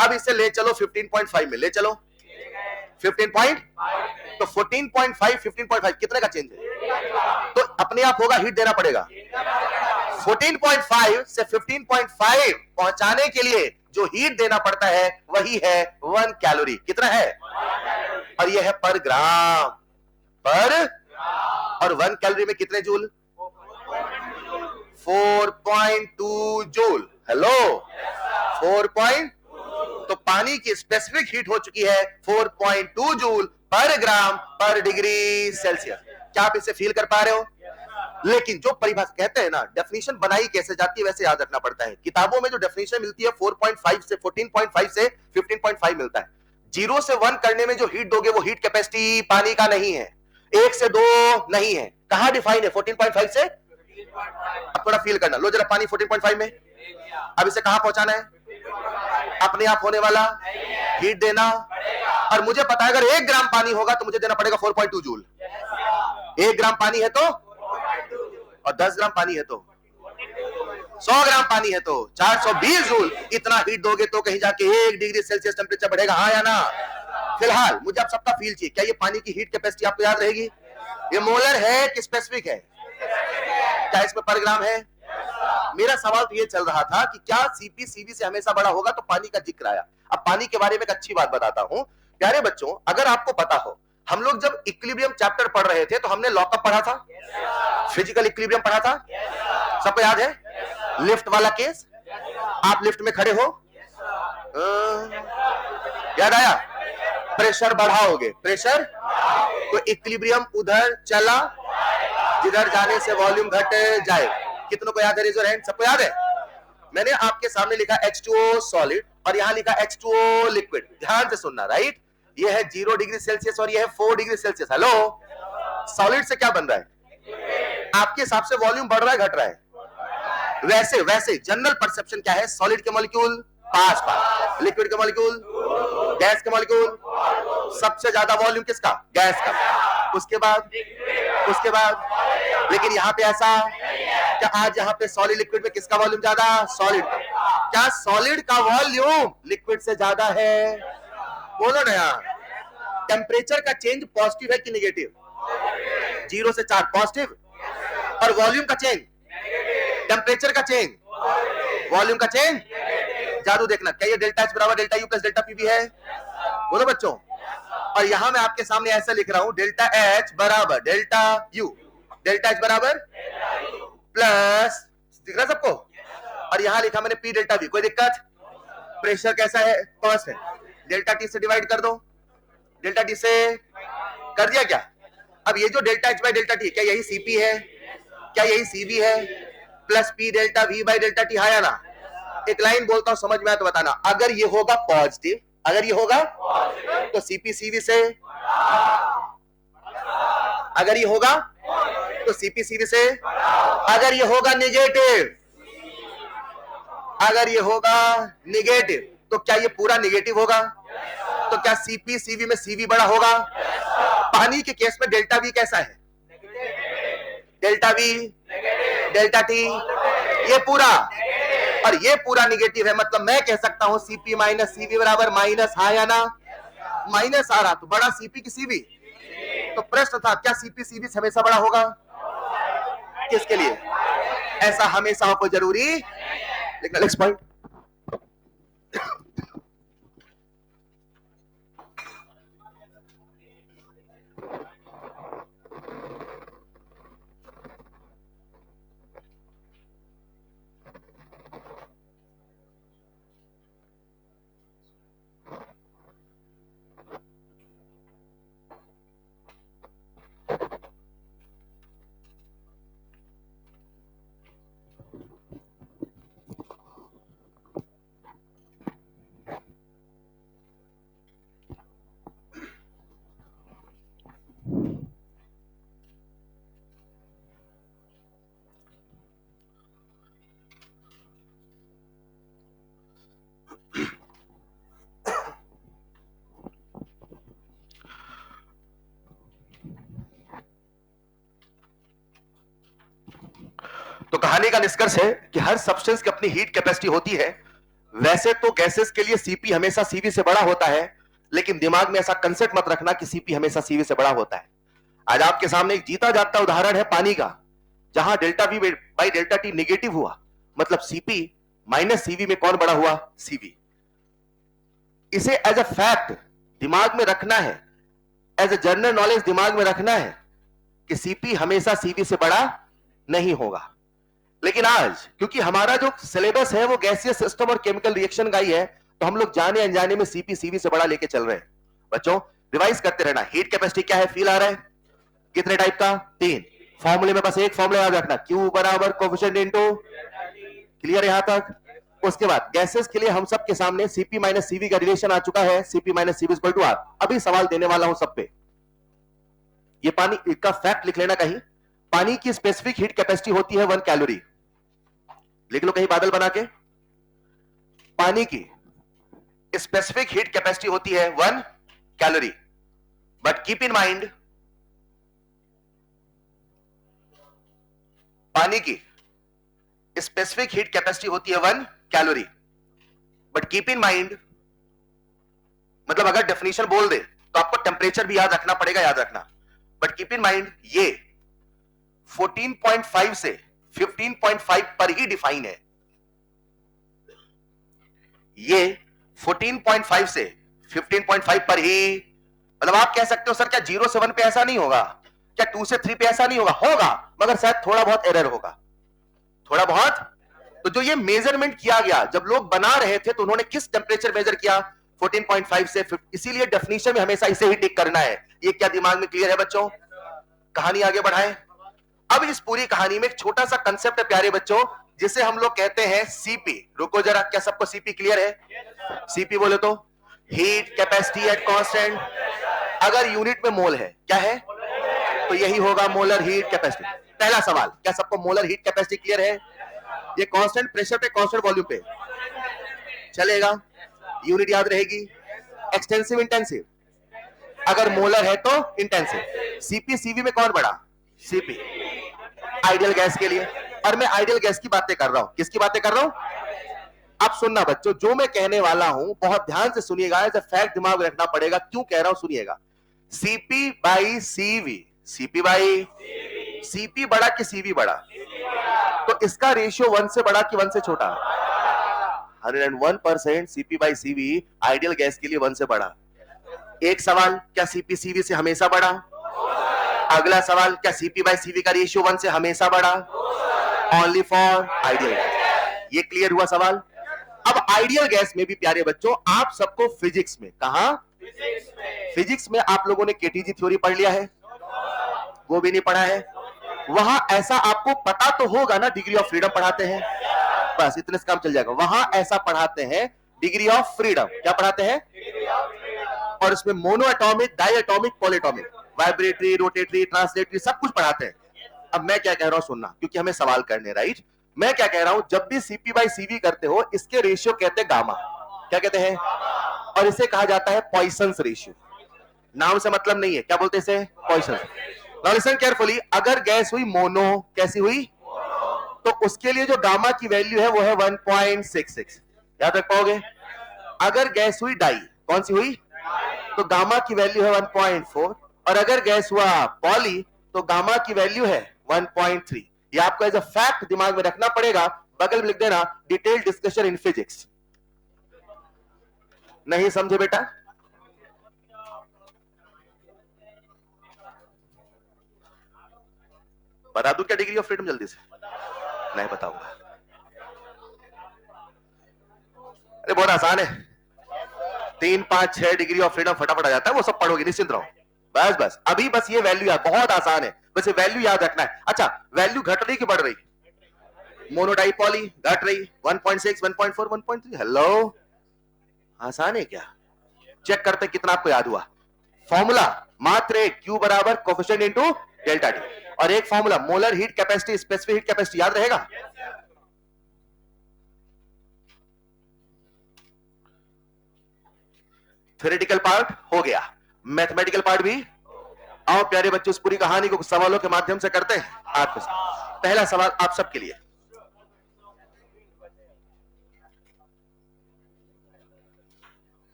अब इसे ले चलो 15.5 में, ले चलो 15. तो 14.5 15.5 कितने का चेंज है? तो अपने आप होगा, हीट देना पड़ेगा। 14.5 से 15.5 पहुंचाने के लिए जो हीट देना पड़ता है वही है 1 कैलोरी। कितना है? और यह है पर ग्राम, और 1 कैलोरी में कितने जूल? 4.2 जूल। हेलो, 4. तो पानी की स्पेसिफिक हीट हो चुकी है 4.2 जूल पर ग्राम पर डिग्री सेल्सियस। क्या आप इसे फील कर पा रहे हो? लेकिन जो परिभाषा कहते हैं ना, डेफिनेशन बनाई कैसे जाती है वैसे याद रखना पड़ता है। किताबों में जो डेफिनेशन मिलती है 4.5 से 14.5 से 15.5 मिलता है। 0 से 1 करने में जो हीट दोगे वो हीट कैपेसिटी पानी का नहीं है, 1 से 2 नहीं है। कहां डिफाइन है? 14.5 से 15.5। अब थोड़ा फील करना, लो जरा पानी 14.5 में। अब इसे कहां पहुंचाना है? अपने आप होने वाला हीट देना। और मुझे पता है, अगर 1 ग्राम पानी होगा तो मुझे देना पड़ेगा 4.2 जूल। 1 ग्राम पानी है तो, और 10 ग्राम पानी है तो, 100 ग्राम पानी है तो 420 जूल। इतना हीट दोगे तो कहीं जाके 1 डिग्री सेल्सियस टेम्परेचर बढ़ेगा, हाँ या ना? फिलहाल मुझे आप सबका फील चाहिए, क्या ये पानी की हीट कैपेसिटी आपको याद रहेगी? ये मोलर है कि स्पेसिफिक है? क्या इसमें पर ग्राम है? मेरा सवाल तो ये चल रहा था कि क्या सीपी सीवी से हमेशा बड़ा होगा, तो पानी का जिक्र आया। अब पानी के बारे में एक अच्छी बात बताता हूं प्यारे बच्चों। अगर आपको पता हो, हम लोग जब इक्विलिब्रियम चैप्टर पढ़ रहे थे तो हमने लॉकअप पढ़ा था, फिजिकल इक्विलिब्रियम पढ़ा था, सबको याद है? लिफ्ट वाला केस, आप लिफ्ट में खड़े हो, याद आया, प्रेशर बढ़ाओगे, प्रेशर तो इक्विलिब्रियम उधर चला जिधर जाने से वॉल्यूम घट जाए। कितनों को याद है? Raise your hand. सबको याद है? मैंने आपके सामने लिखा H2O सॉलिड और यहां लिखा H2O लिक्विड। ध्यान से सुनना, राइट? ये है 0 डिग्री सेल्सियस और ये है 4 डिग्री सेल्सियस। हेलो, सॉलिड से क्या बन रहा है? आपके हिसाब से वॉल्यूम बढ़ रहा है, घट रहा है? वैसे जनरल परसेप्शन क्या है? सॉलिड के मॉलिक्यूल पास पास, लिक्विड के मॉलिक्यूल, गैस के मॉलिक्यूल, सबसे ज्यादा वॉल्यूम किसका? गैस का। उसके बाद लेकिन यहां पे ऐसा क्या? आज यहां पे सॉलिड लिक्विड में किसका वॉल्यूम ज्यादा? सॉलिड का। क्या सॉलिड का वॉल्यूम लिक्विड से ज्यादा है? बोलो ना यार। टेम्परेचर का चेंज पॉजिटिव है कि नेगेटिव? 0 से 4 पॉजिटिव, और वॉल्यूम का चेंज, टेम्परेचर का चेंज, वॉल्यूम का चेंज, जादू देखना। क्या ये डेल्टा H बराबर delta U plus delta P भी है? बोलो बच्चों। और यहां मैं आपके सामने ऐसा लिख रहा हूं, डेल्टा H बराबर डेल्टा U, डेल्टा H बराबर प्लस, दिख रहा सबको? और यहां लिखा मैंने P डेल्टा V। कोई दिक्कत? प्रेशर कैसा है? कांस्टेंट। डेल्टा T से डिवाइड कर दो, डेल्टा T से कर दिया क्या? अब ये जो delta H by delta T, क्या यही Cp है? क्या यही Cv है? Plus P delta V by delta T, है ना? एक लाइन बोलता हूं, समझ में आया तो बताना। अगर ये होगा पॉजिटिव, अगर ये होगा तो Cp Cv से, अगर ये होगा तो Cp Cv से, अगर ये होगा नेगेटिव, अगर ये होगा नेगेटिव तो क्या ये पूरा नेगेटिव होगा? तो क्या Cp Cv में Cv बड़ा होगा? पानी के केस में डेल्टा V कैसा है? डेल्टा V, डेल्टा T, ये पूरा और ये पूरा निगेटिव है। मतलब मैं कह सकता हूं Cp माइनस Cv बराबर माइनस, हाँ या ना? माइनस आ रहा तो बड़ा Cp की Cv। तो प्रश्न था, क्या Cp Cv से हमेशा बड़ा होगा? किसके लिए? ऐसा हमेशा हो कोई जरूरी? लिखना नेक्स्ट पॉइंट। तो कहानी का निष्कर्ष है कि हर सब्सटेंस की अपनी हीट कैपेसिटी होती है। वैसे तो गैसेस के लिए Cp हमेशा Cv से बड़ा होता है, लेकिन दिमाग में ऐसा कंसेप्ट मत रखना कि Cp हमेशा Cv से बड़ा होता है। आज आपके सामने एक जीता जागता उदाहरण है पानी का, जहां delta V by delta T negative हुआ, मतलब Cp माइनस Cv में कौन बड़ा हुआ? Cv। इसे एज अ फैक्ट दिमाग में रखना है, एज अ जनरल नॉलेज दिमाग में रखना है कि Cp हमेशा Cv से बड़ा नहीं होगा। लेकिन आज क्योंकि हमारा जो सिलेबस है वो गैसियस सिस्टम और केमिकल रिएक्शन का ही है, तो हम लोग जाने अनजाने में Cp Cv से बड़ा लेके चल रहे हैं। बच्चों रिवाइज करते रहना। हीट कैपेसिटी क्या है? फील आ रहा है? कितने टाइप का? 3। फॉर्मूले में बस एक फॉर्मूला याद रखना, Q बराबर कोफिशिएंट इनटू, क्लियर यहां तक? उसके बाद गैसेस के लिए हम सब के सामने Cp माइनस Cv का रिलेशन आ चुका है, Cp minus Cv equal to R। अभी सवाल देने वाला हूं सब पे, ये पानी का फैक्ट लिख लेना कहीं। पानी की स्पेसिफिक हीट कैपेसिटी होती है 1 कैलोरी। लिख लो कहीं बादल बना के। पानी की स्पेसिफिक हीट कैपेसिटी होती है 1 calorie, but keep in mind, पानी की स्पेसिफिक हीट कैपेसिटी होती है 1 calorie, but keep in mind, मतलब अगर डेफिनेशन बोल दे तो आपको टेम्परेचर भी याद रखना पड़ेगा, याद रखना। बट कीप इन माइंड ये 14.5 से 15.5 पर ही डिफाइन है। ये 14.5 से 15.5 पर ही, मतलब आप कह सकते हो सर क्या 0 से 1 पे ऐसा नहीं होगा? क्या 2 से 3 पे ऐसा नहीं होगा? होगा, मगर शायद थोड़ा बहुत एरर होगा, थोड़ा बहुत। तो जो ये मेजरमेंट किया गया, जब लोग बना रहे थे तो उन्होंने किस टेम्परेचर मेजर किया? 14.5 से 50। इसीलिए डेफिनेशन में हमेशा इसे ही टिक करना है। ये क्या दिमाग में क्लियर है बच्चों? कहानी आगे बढ़ाएं। अब इस पूरी कहानी में एक छोटा सा कंसेप्ट है प्यारे बच्चों, जिसे हम लोग कहते हैं सीपी। रुको जरा, क्या सबको सीपी क्लियर है? सीपी बोले तो हीट कैपेसिटी एट कांस्टेंट। अगर यूनिट में मोल है, क्या है? तो यही होगा मोलर हीट कैपेसिटी। पहला सवाल, क्या सबको मोलर हीट कैपेसिटी क्लियर है? ये कांस्टेंट प्रेशर पे, कांस्टेंट वॉल्यूम पे चलेगा, यूनिट याद रहेगी। एक्सटेंसिव इंटेंसिव, अगर मोलर है तो इंटेंसिव। सीपी सीवी में कौन बड़ा? सीपी। आइडियल गैस के लिए, और मैं आइडियल गैस की बातें कर रहा हूं। किसकी बातें कर रहा हूं? अब सुनना बच्चों, जो मैं कहने वाला हूं बहुत ध्यान से सुनिएगा, एज अ फैक्ट दिमाग में रखना पड़ेगा। क्यों कह रहा हूं सुनिएगा। CP by CV, CP by CP बड़ा कि सीवी बड़ा? तो इसका रेशियो 1 से बड़ा कि 1 से छोटा? 101% CP by CV ideal gas के लिए 1 से बड़ा। एक सवाल, क्या सीपी सीवी से हमेशा बड़ा? अगला सवाल, क्या सीपी बाई सीवी का रेशियो 1 से हमेशा बड़ा? Only for ideal gas. ये क्लियर हुआ सवाल। अब आइडियल गैस में भी प्यारे बच्चों, आप सबको फिजिक्स में, कहा? फिजिक्स में आप लोगों ने केटीजी थ्योरी पढ़ लिया है? वो भी नहीं पढ़ा है? वहां ऐसा आपको पता तो होगा ना, डिग्री ऑफ फ्रीडम पढ़ाते हैं, बस इतने से काम चल जाएगा। वहां ऐसा पढ़ाते हैं डिग्री ऑफ फ्रीडम। क्या पढ़ाते हैं? और इसमें monoatomic, diatomic, polyatomic, vibratory, rotatory, translatory, सब कुछ पढ़ाते हैं। अब मैं क्या कह रहा हूं सुनना, क्योंकि हमें सवाल करने, राइट? मैं क्या कह रहा हूं, जब भी सीपी बाई सीवी करते हो, इसके रेशियो कहते हैं गामा। क्या कहते हैं? और इसे कहा जाता है पॉइसंस रेशियो। नाम से मतलब नहीं है, क्या बोलते हैं इसे? पॉइसंस। नाउ लिसन केयरफुली, अगर गैस हुई मोनो, कैसी हुई? तो उसके लिए जो गामा की वैल्यू है वो है 1.66। याद रख पाओगे? अगर गैस हुई डाई, कौन सी हुई? तो गामा की वैल्यू है 1.4। और अगर गैस हुआ पॉली, तो गामा की वैल्यू है 1.3। ये आपको एज अ फैक्ट दिमाग में रखना पड़ेगा। बगल में लिख देना, डिटेल डिस्कशन इन फिजिक्स। नहीं समझे बेटा? बता दूं क्या डिग्री ऑफ फ्रीडम जल्दी से? नहीं बताऊंगा। अरे बहुत आसान है, 3, 5, 6 डिग्री ऑफ फ्रीडम फटाफट आ जाता है, वो सब पढ़ोगे, निश्चिंत रहो। बस बस अभी बस ये वैल्यू याद, बहुत आसान है, बस ये वैल्यू याद रखना है। अच्छा, वैल्यू घट रही कि बढ़ रही? मोनोडाइपॉली घट रही, 1.6, 1.4, 1.3। हेलो, आसान है क्या? चेक करते कितना आपको याद हुआ। फॉर्मूला मात्र एक, Q बराबर कोफिशिएंट इनटू डेल्टा टी, और एक formula molar heat capacity, specific heat capacity, याद रहेगा? थ्योरेटिकल पार्ट हो गया, मैथमेटिकल पार्ट भी। आओ प्यारे बच्चों, इस पूरी कहानी को कुछ सवालों के माध्यम से करते हैं आपके साथ। पहला सवाल आप सबके लिए,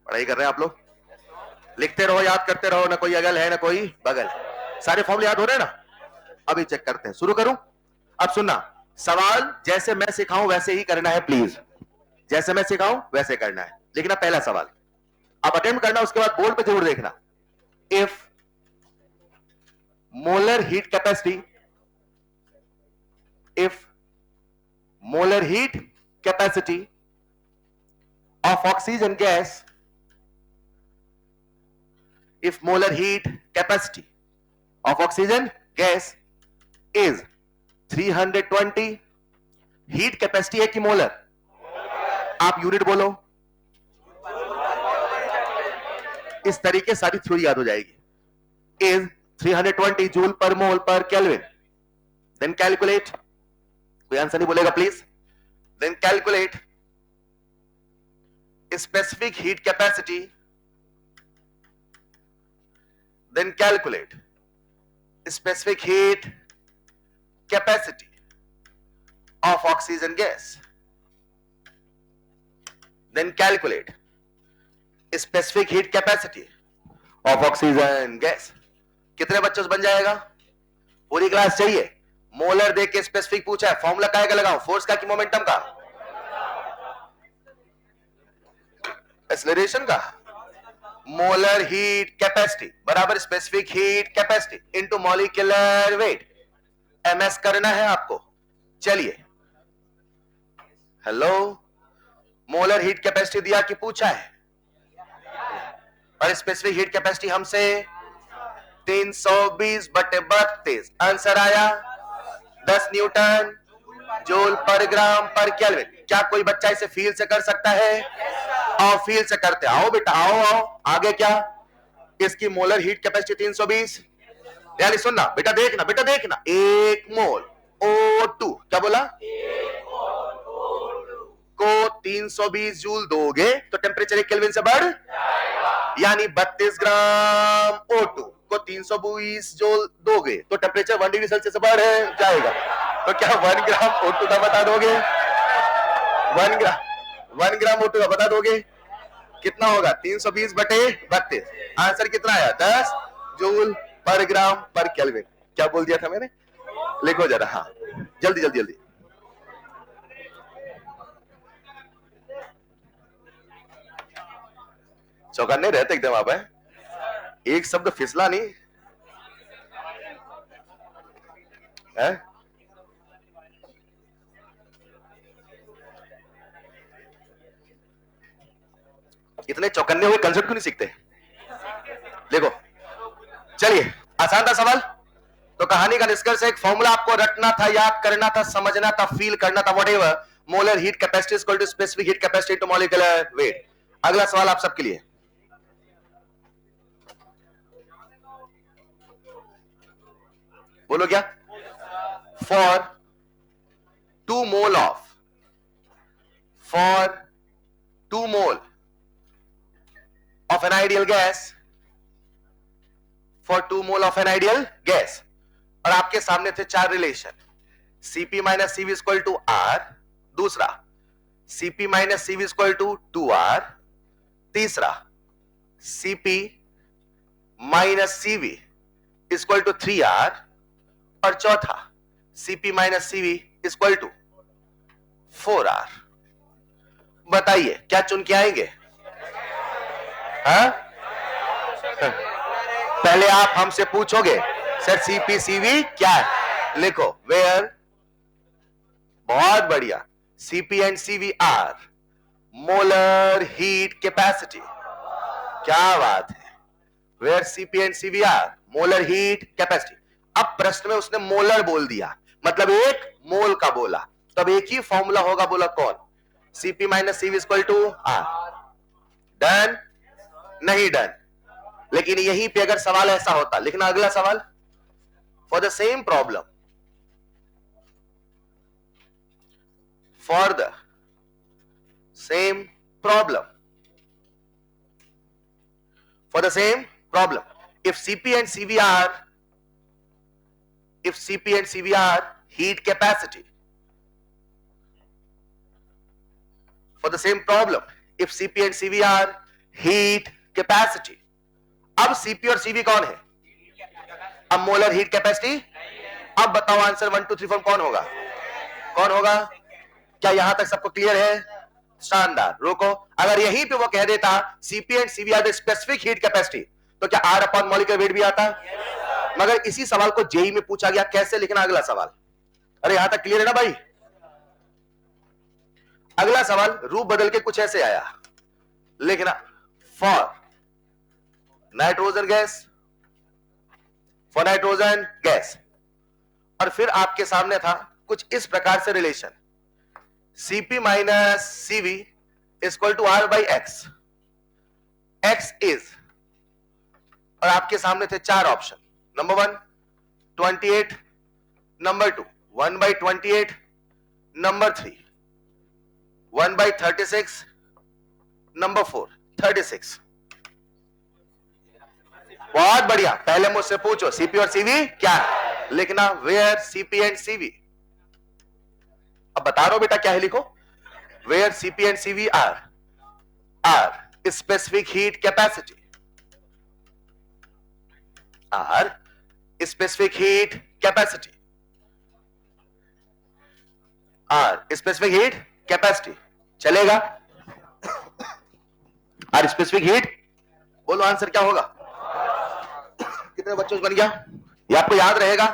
पढ़ाई कर रहे हैं आप लोग? लिखते रहो, याद करते रहो, ना कोई अगल है ना कोई बगल। सारे फॉर्मूले याद हो रहे हैं ना? अभी चेक करते हैं, शुरू करूं? अब सुनना, सवाल जैसे मैं सिखाऊं वैसे ही करना है प्लीज। जैसे मैं सिखाऊं वैसे करना है। लेकिन अब पहला सवाल आप अटेम्प्ट करना, उसके बाद बोर्ड पे जरूर देखना। If molar heat capacity, if molar heat capacity of oxygen gas, if molar heat capacity of oxygen gas is 320, heat capacity है कि मोलर? आप यूनिट बोलो, इस तरीके सारी थ्योरी याद हो जाएगी। is 320 joule per mole per kelvin. Then calculate, कोई आंसर नहीं बोलेगा please. Then calculate specific heat capacity, then calculate specific heat capacity of oxygen gas, then calculate specific heat capacity of oxygen gas। कितने बच्चों से बन जाएगा? पूरी class चाहिए? मोलर देख के स्पेसिफिक पूछा है, फॉर्मूला काय का लगाऊं? फोर्स का कि मोमेंटम का? एक्सेलरेशन का। मोलर हीट कैपेसिटी बराबर specific heat capacity into molecular wait, MS करना है आपको। चलिए, हेलो, मोलर हीट कैपेसिटी दिया कि पूछा है? और स्पेसिफिक हीट कैपेसिटी हमसे 320/32। आंसर आया 10 न्यूटन जूल पर ग्राम पर केल्विन। क्या कोई बच्चा इसे फील से कर सकता है? आओ फील से करते, आओ बेटा, आओ आओ। आगे क्या? इसकी मोलर हीट कैपेसिटी 320, यानी सुनना बेटा, देखना बेटा, देखना, 1 मोल O2, क्या बोला? को 320 जूल दोगे तो टेम्परेचर 1 केल्विन से बढ़, यानी 32 ग्राम O2 को 320 जूल दोगे तो टेम्परेचर 1 डिग्री सेल्सियस से बढ़ जाएगा। तो क्या 1 ग्राम O2 का बता दोगे? 1 ग्राम O2 का बता दोगे? कितना होगा? 320/32। आंसर कितना आया? 10 जूल पर ग्राम पर केल्विन। क्या बोल दिया था मैंने? लिखो जरा, हाँ जल्दी जल्दी जल्दी। चौकन्ने रहते एकदम आप, है? एक शब्द फिसला नहीं है? इतने चौकन्ने हुए कंसेप्ट क्यों नहीं सीखते? देखो, चलिए, आसान था सवाल। तो कहानी का निष्कर्ष, एक फॉर्मूला आपको रटना था, याद करना था, समझना था, फील करना था, whatever. Molar heat capacity equal to specific heat capacity to molecular weight. अगला सवाल आप सबके लिए, बोलो क्या? For 2 mole of an ideal gas, for 2 mole of an ideal gas, और आपके सामने थे 4 relation, Cp minus Cv equal to R, दूसरा Cp minus Cv equal to 2R, तीसरा Cp minus Cv equal to 3R, और चौथा Cp minus Cv equal to 4R। बताइए क्या चुन के आएंगे? हाँ? पहले आप हमसे पूछोगे सर Cp Cv क्या है? लिखो वेयर, बहुत बढ़िया, Cp and Cv are molar heat capacity. क्या बात है, where Cp and Cv are molar heat capacity. अब प्रश्न में उसने मोलर बोल दिया, मतलब 1 मोल का बोला, तब एक ही फॉर्मूला होगा, बोला कौन? Cp minus Cv equal to R। Done? नहीं डन। लेकिन यहीं पे अगर सवाल ऐसा होता, लिखना अगला सवाल, for the same problem, for the same problem, for the same problem, if Cp and Cv are heat capacity, for the same problem, if Cp and Cv are heat capacity, अब Cp और Cv कौन है? अब molar heat capacity. अब बताओ answer 1 2 3 4 कौन होगा? कौन होगा? क्या यहां तक सबको क्लियर है? शानदार। रोको, अगर यहीं पे वो कह देता Cp and Cv are the specific heat capacity, तो क्या R अपॉन मॉलिक्यूलर वेट भी आता? मगर इसी सवाल को जेई में पूछा गया, कैसे लिखना अगला सवाल? अरे यहां तक क्लियर है ना भाई? अगला सवाल रूप बदल के कुछ ऐसे आया, लिखना for nitrogen gas, for nitrogen gas, और फिर आपके सामने था कुछ इस प्रकार से relation, Cp minus Cv equal to R by X, X is, और आपके सामने थे 4 option, number 1 28, number 2 1/28, number 3 1/36, number 4 36। बहुत बढ़िया, पहले मुझसे पूछो Cp और Cv क्या है? लिखना वेयर Cp एंड Cv, अब बता रहा हूं बेटा क्या है, लिखो where Cp and Cv are specific heat capacity, are specific heat capacity, are specific heat capacity. चलेगा? आर स्पेसिफिक हीट, बोलो आंसर क्या होगा? कितने बच्चों से बन गया? ये आपको याद रहेगा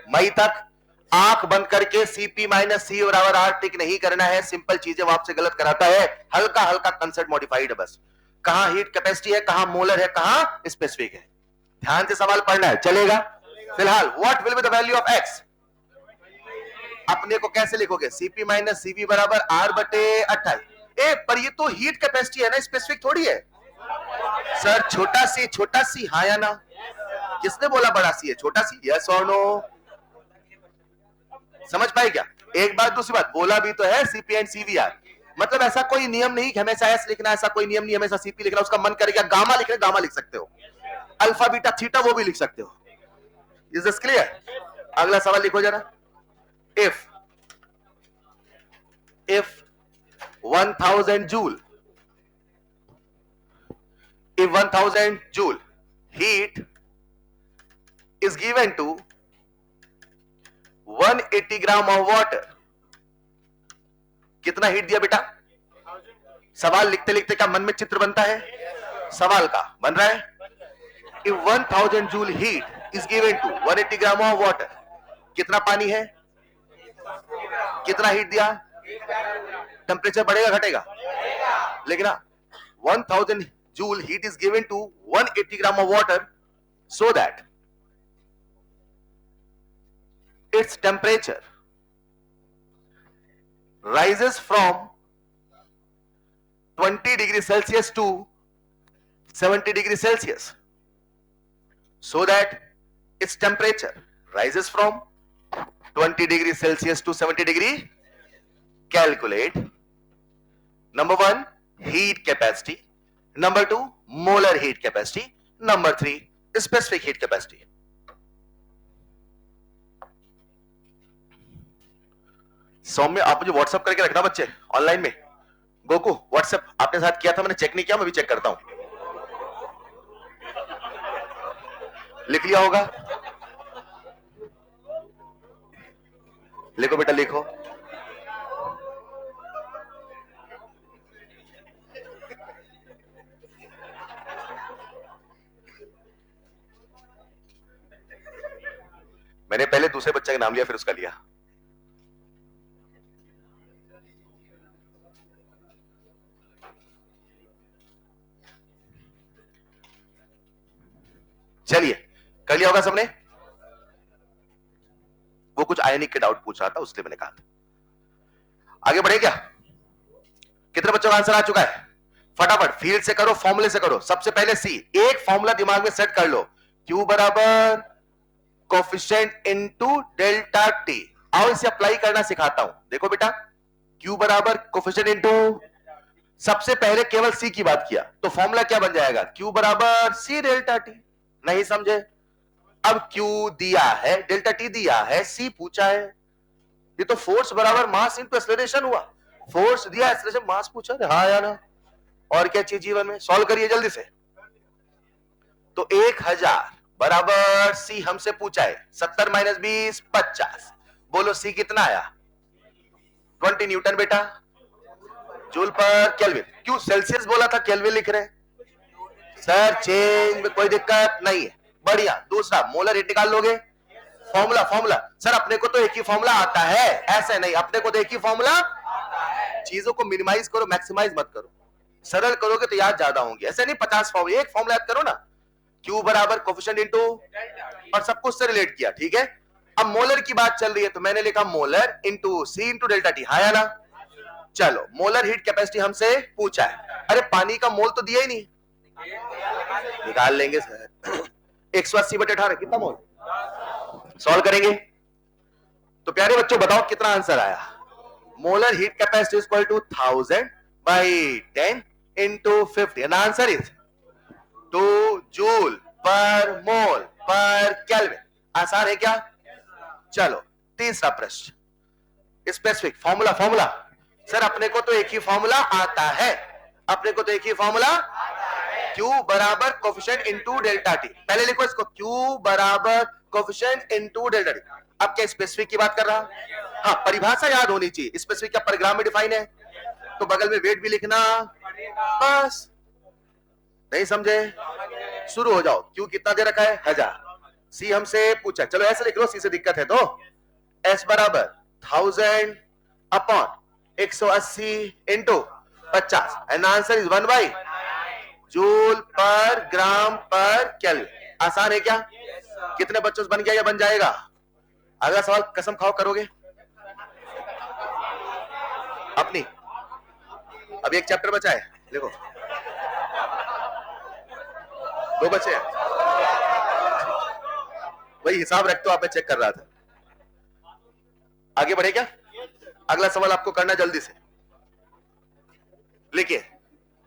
मई तक, आंख बंद करके Cp माइनस सी बराबर आर टिक नहीं करना है, सिंपल चीजें वो आपसे गलत कराता है, हल्का हल्का कंसेप्ट मॉडिफाइड है बस। कहां हीट कैपेसिटी है, कहां मोलर है, कहां स्पेसिफिक है, ध्यान से सवाल पढ़ना है, चलेगा। फिलहाल what will be the value of x, अपने को कैसे लिखोगे, Cp माइनस Cv बराबर आर बटे 28। पर ये तो हीट कैपेसिटी है ना, स्पेसिफिक थोड़ी है। सर छोटा सी हाँ या ना, किसने बोला बड़ा सी है, छोटा सी, यस और नो, समझ पाए क्या। एक बात, दूसरी बात, बोला भी तो है Cp एंड Cvr, मतलब ऐसा कोई नियम नहीं कि हमेशा एस लिखना, ऐसा कोई नियम नहीं हमेशा Cp लिखना, उसका मन करेगा गामा लिखना, गामा लिख सकते हो, अल्फा बीटा थीटा वो भी लिख सकते हो। Is this clear. अगला सवाल लिखो जरा, if 1000 joule, if 1000 joule heat is given to 180 gram of water, कितना हीट दिया बेटा, सवाल लिखते लिखते क्या मन में चित्र बनता है, सवाल का बन रहा है। If 1000 joule heat is given to 180 gram of water, कितना पानी है, कितना हीट दिया, टेम्परेचर बढ़ेगा घटेगा, लेकिन 1000 joule heat is given to 180 gram of water, so that its temperature rises from 20 degrees Celsius to 70 degrees Celsius, so that its temperature rises from 20 degrees Celsius to 70 degree. Calculate number 1 heat capacity, number 2 molar heat capacity, number 3 specific heat capacity. सौम्य आप मुझे WhatsApp करके रखना बच्चे online में, Goku WhatsApp आपने साथ किया था, मैंने चेक नहीं किया, मैं भी चेक करता हूं, लिख लिया होगा, लिखो बेटा लिखो। मैंने पहले दूसरे बच्चे का नाम लिया फिर उसका लिया। चलिए कर लिया होगा सबने, वो कुछ आयनिक के डाउट पूछ रहा था उसलिए मैंने कहा था। आगे बढ़े क्या, कितने बच्चों का आंसर आ चुका है, फटाफट फील्ड से करो, फॉर्मूले से करो। सबसे पहले सी, एक फॉर्मूला दिमाग में सेट कर लो, Q बराबर कोफिशिएंट इनटू डेल्टा टी। आओ इसे अप्लाई करना सिखाता हूं, देखो बेटा, Q बराबर कोफिशिएंट इनटू, सबसे पहले केवल C की बात किया तो फॉर्मूला क्या बन जाएगा, Q बराबर C डेल्टा टी। नहीं समझे, अब Q दिया है, डेल्टा टी दिया है, C पूछा है, ये तो फोर्स बराबर मास इनटू एक्सेलरेशन हुआ, फोर्स दिया एक्सेलरेशन मास पूछा, हाँ या ना, और क्या चीज जीवन में, सॉल्व करिए जल्दी से। तो 1000 बराबर C हमसे पूछा है 70 माइनस 20 50, बोलो C कितना आया, 20 न्यूटन बेटा, जूल पर केल्विन। क्यों सेल्सियस बोला था, केल्विन लिख रहे हैं सर, चेंज में कोई दिक्कत नहीं है, बढ़िया। दूसरा मोलर हीट निकाल लोगे, फॉर्मूला फॉर्मूला सर अपने को तो एक ही फॉर्मूला आता है, ऐसे नहीं, अपने को तो एक ही फॉर्मूला आता है। चीजों को मिनिमाइज करो, मैक्सिमाइज मत करो, सरल करोगे तो याद ज्यादा होंगे, ऐसे नहीं 50 फॉर्मूला, एक फॉर्मूला याद करो ना, Q बराबर कोफिशिएंट इनटू, और सब कुछ से रिलेट किया, ठीक है। अब मोलर की बात चल रही है तो मैंने लिखा molar into C into delta T, हाँ या ना। चलो मोलर हीट कैपेसिटी हमसे पूछा है, अरे पानी का मोल तो दिया ही नहीं, निकाल लेंगे सर, 180/18 कितना मोल, सॉल्व करेंगे। तो प्यारे बच्चों बताओ कितना आंसर आया, molar heat capacity is equal to 1000/10 into 50, and answer is 2 joule per mole per kelvin. आसान है क्या, चलो तीसरा प्रश्न, स्पेसिफिक फॉर्मूला फॉर्मूला सर अपने को तो एक ही फॉर्मूला आता है, अपने को तो एक ही फॉर्मूला, Q बराबर कोफिशिएंट इनटू डेल्टा टी, पहले लिखो इसको, Q बराबर कोफिशिएंट इनटू डेल्टा टी। अब क्या स्पेसिफिक की बात कर रहा, हाँ परिभाषा याद होनी चाहिए, स्पेसिफिक क्या परिग्राम में डिफाइन है, तो बगल में वेट भी लिखना, बस। नहीं समझे, शुरू हो जाओ। Q कितना दे रखा है 1000, C हमसे पूछा, चलो ऐसे लिख लो, C से दिक्कत है तो S बराबर 1000 upon 180 into 50 and answer is 1/9 joule per gram पर केल्विन। आसान है क्या? कितने बच्चों से बन गया या बन जाएगा? अगला सवाल कसम खाओ करोगे अपनी? अभी एक चैप्टर बचा है, देखो 2 बचे हैं। वही हिसाब रखते हो आप, मैं चेक कर रहा था। आगे बढ़े क्या? अगला सवाल आपको करना जल्दी से। लिखिए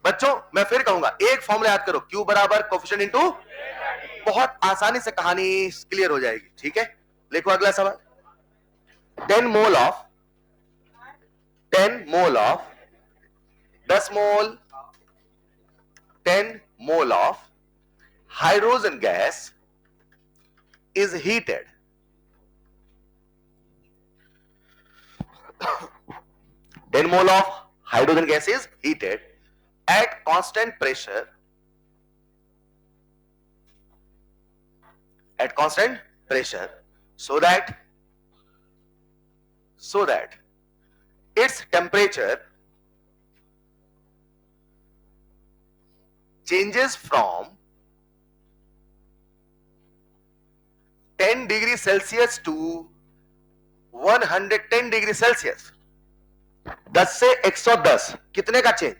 बच्चों, मैं फिर कहूंगा एक फॉर्मूला याद करो, Q बराबर कोफिशिएंट इनटू, बहुत आसानी से कहानी क्लियर हो जाएगी। ठीक है, लिखो अगला सवाल। 10 mole of 10 mole of 10 mole 10 mole of hydrogen gas is heated 10 mole of hydrogen gas is heated at constant pressure so that its temperature changes from 10 degree Celsius to 110 degree Celsius. 10 से 110 कितने का change?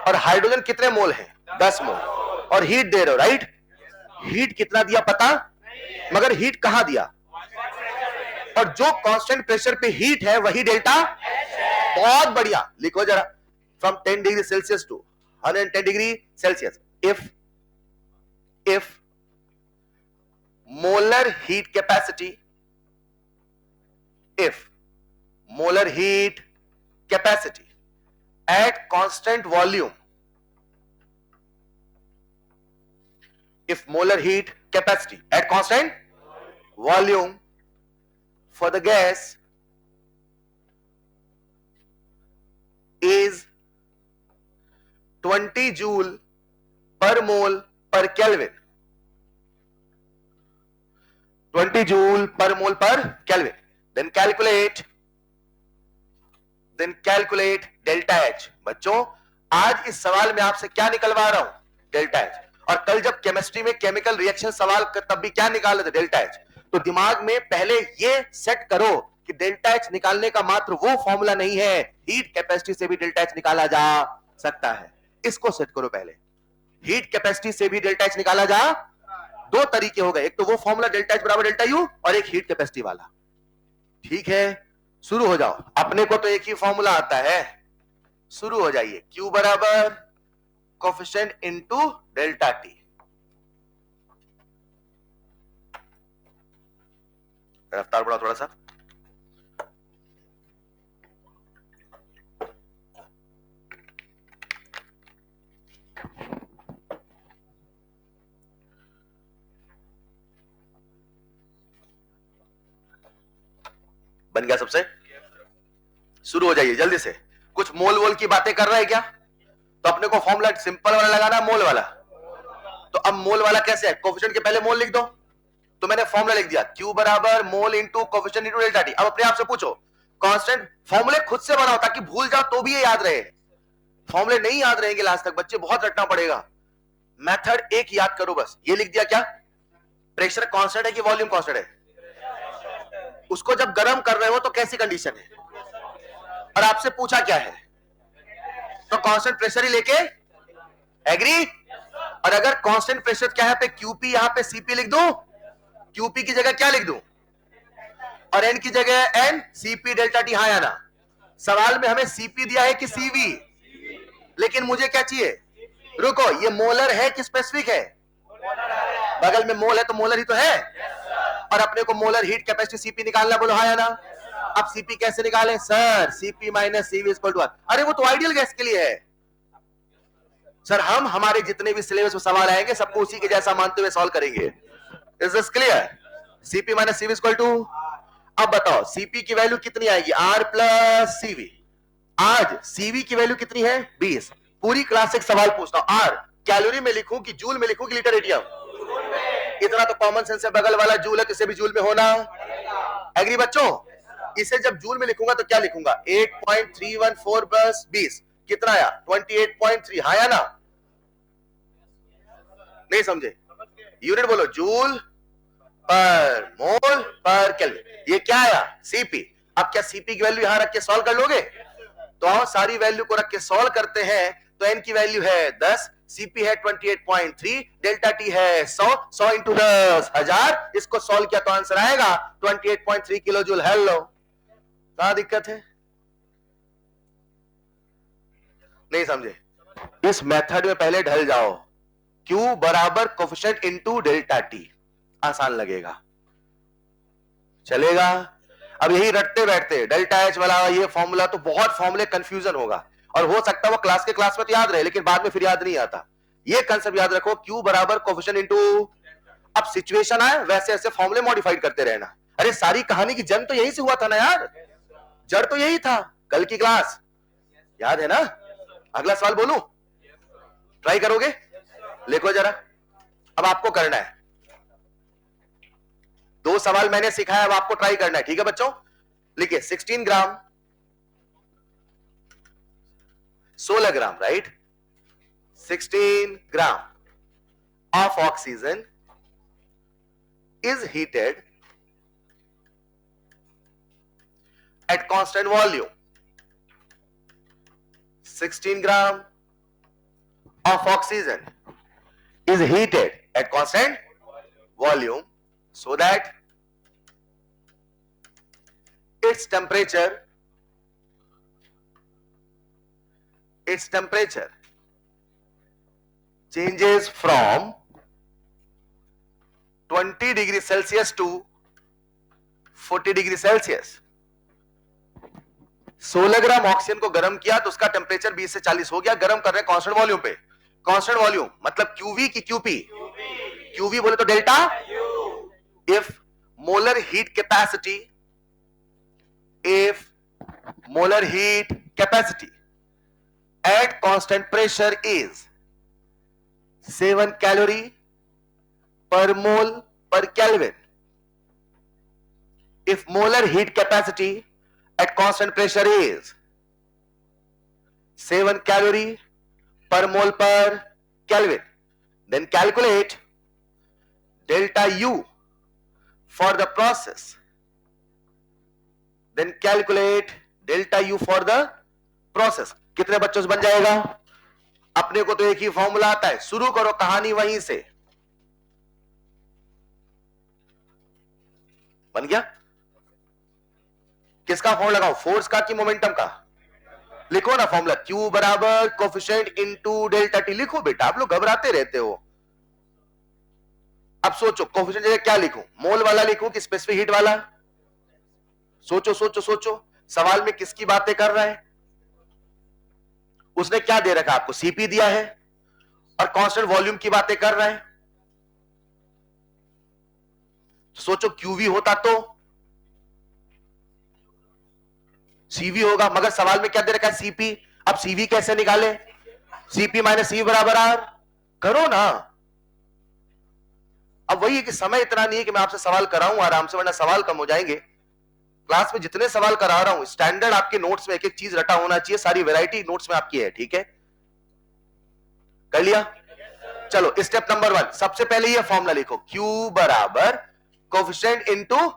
और hydrogen कितने मोल है? 10 मोल। और heat दे रहे हो, right? Heat कितना दिया पता? मगर हीट कहां दिया? और जो कांस्टेंट प्रेशर पे हीट है वही डेल्टा। बहुत बढ़िया, लिखो जरा। From 10 degree Celsius to 110 degree Celsius, if molar heat capacity at constant volume for the gas is 20 joule per mole per Kelvin, 20 joule per mole per Kelvin, then calculate delta H। बच्चों आज इस सवाल में आपसे क्या निकलवा रहा हूं? Delta H। और कल जब केमिस्ट्री में केमिकल रिएक्शन सवाल तब भी क्या निकाल रहे थे? Delta H। तो दिमाग में पहले ये सेट करो कि डेल्टा H निकालने का मात्र वो फॉर्मूला नहीं है, हीट कैपेसिटी से भी डेल्टा H निकाला जा सकता है। इसको सेट करो पहले। हीट कैपेसिटी से भी डेल्टा H निकाला जा, 2 तरीके हो गए, एक तो वो फॉर्मूला डेल्टा H बराबर डेल्टा U और एक हीट कैपेसिटी वाला। ठीक है, शुरू हो जाओ। अपने को तो एक ही फॉर्मूला आता है, शुरू हो जाइए। Q बराबर कोफिशिएंट इनटू डेल्टा T। रफ्तार बढ़ाओ थोड़ा सा। बन गया सबसे? शुरू हो जाइए जल्दी से। कुछ मोल वोल की बातें कर रहे हैं क्या? तो अपने को फॉर्मूला सिंपल वाला लगाना, मोल वाला। तो अब मोल वाला कैसे है? कोफिशिएंट के पहले मोल लिख दो। तो मैंने फॉर्मूला लिख दिया, Q बराबर mole into coefficient into delta T। अब अपने आप से पूछो, कांस्टेंट फॉर्मूले खुद से बनाओ ताकि भूल जाओ तो भी ये याद रहे। फॉर्मूले नहीं याद रहेंगे लास्ट तक, बच्चे बहुत रटना पड़ेगा। मेथड एक याद करो बस। ये लिख दिया क्या? प्रेशर कांस्टेंट है कि वॉल्यूम कांस्टेंट है? उसको जब गर्म कर रहे हो तो कैसी कंडीशन है? और आपसे पूछा क्या है? तो कांस्टेंट प्रेशर ही लेके, एग्री? और अगर कांस्टेंट प्रेशर क्या है पे QP, यहां पे CP लिख दूं? QP की जगह क्या लिख दूं? और N की जगह N, CP डेल्टा T। हाँ या ना? सवाल में हमें CP दिया है कि CV, लेकिन मुझे क्या चाहिए? रुको, ये मोलर है कि स्पेसिफिक है? बगल में मोल है तो मोलर ही तो है। और अपने को मोलर हीट कैपेसिटी CP निकालना, बोलो हाँ या ना? अब CP कैसे निकालें? Sir CP minus CV equal to 1। अरे वो तो आइडियल गैस के लिए है सर। हम हमारे जितने भी सिलेबस में सवाल आएंगे सबको उसी के जैसा मानते हुए सॉल्व करेंगे। Is this clear? CP minus CV equal to, अब बताओ CP की वैल्यू कितनी आएगी? R plus CV। आज CV की वैल्यू कितनी है? 20। पूरी क्लास एक सवाल पूछता हूं, R कैलोरी में लिखूं कि जूल में लिखूं कि लीटर रेडियम? इतना तो कॉमन सेंस है, बगल वाला जूल है तो इसे भी जूल में होना। एग्री बच्चों? इसे जब जूल में लिखूंगा तो क्या लिखूंगा? 8.314 प्लस 20 कितना आया? 28.3। हाँ या ना? नहीं समझे? यूनिट बोलो, joule per mole per kelvin. ये क्या आया? सीपी। अब क्या सीपी की वैल्यू यहां रख के सॉल्व कर लोगे? तो आओ सारी वैल्यू को रख के सॉल्व करते हैं। तो एन की वैल्यू है 10, सीपी है 28.3, डेल्टा टी है 100 इंटू 10 1000। इसको सॉल्व किया तो आंसर आएगा 28.3 किलो जूल। हेलो, क्या दिक्कत है? नहीं समझे? इस मेथड में पहले ढल जाओ। Q बराबर कोफिशिएंट इनटू डेल्टा टी, आसान लगेगा, चलेगा? अब यही रटते बैठते डेल्टा एच वाला ये फॉर्मूला, तो बहुत फॉर्मूले कंफ्यूजन होगा और हो सकता है वो क्लास में तो याद रहे लेकिन बाद में फिर याद नहीं आता। ये कंसेप्ट याद रखो, Q बराबर कोफिशिएंट इनटू, अब सिचुएशन आए वैसे ऐसे फॉर्मूले मॉडिफाइड करते रहना। अरे सारी कहानी की जन्म तो यही से हुआ था ना यार, जड़ तो यही था। कल की क्लास याद है ना? अगला सवाल बोलूं? ट्राई करोगे? लिखो जरा। अब आपको करना है, 2 सवाल मैंने सिखाया, अब आपको ट्राई करना है, ठीक है बच्चों? लिखिए 16 gram 16 gram, right? 16 gram of oxygen is heated at constant volume. 16 gram of oxygen is heated at constant volume so that its temperature changes from 20 degree Celsius to 40 degree Celsius. 16 gram oxygen को गर्म किया तो उसका temperature 20 से 40 हो गया। गर्म कर रहे हैं कांस्टेंट वॉल्यूम पे। कांस्टेंट वॉल्यूम मतलब क्यूवी की क्यूपी? क्यूवी बोले तो delta. If molar heat capacity at constant pressure is 7 calorie per mole per Kelvin. If molar heat capacity at constant pressure is 7 calorie per mole per Kelvin, then calculate delta U for the process. कितने बच्चों से बन जाएगा? अपने को तो एक ही formula आता है, शुरू करो कहानी वहीं से। बन गया? किसका फॉर्मूला लगाओ, फोर्स का कि मोमेंटम का? लिखो ना फॉर्मूला, Q बराबर कोफिशिएंट इनटू डेल्टा टी। लिखो बेटा, आप लोग घबराते रहते हो। अब सोचो कोफिशिएंट जगह क्या लिखूं, मोल वाला लिखूं कि स्पेसिफिक हीट वाला? सोचो सोचो सोचो, सवाल में किसकी बातें कर रहा है? उसने क्या दे रखा आपको? सीपी दिया है और कांस्टेंट वॉल्यूम की बातें कर रहा है। सोचो क्यूवी होता तो सीवी होगा, मगर सवाल में क्या दे रखा है? सीपी। अब सीवी कैसे निकाले? सीपी माइनस सी बराबर आर। करो ना। अब वही है कि समय इतना नहीं है कि मैं आपसे सवाल कराऊं आराम से, वरना सवाल कम हो जाएंगे। क्लास में जितने सवाल करा रहा हूं स्टैंडर्ड आपके नोट्स में एक एक चीज रटा होना चाहिए, सारी वैरायटी नोट्स में आपकी है, ठीक है? कर लिया? चलो स्टेप नंबर 1, सबसे पहले ये फॉर्मूला लिखो, Q बराबर कोफिशिएंट इनटू,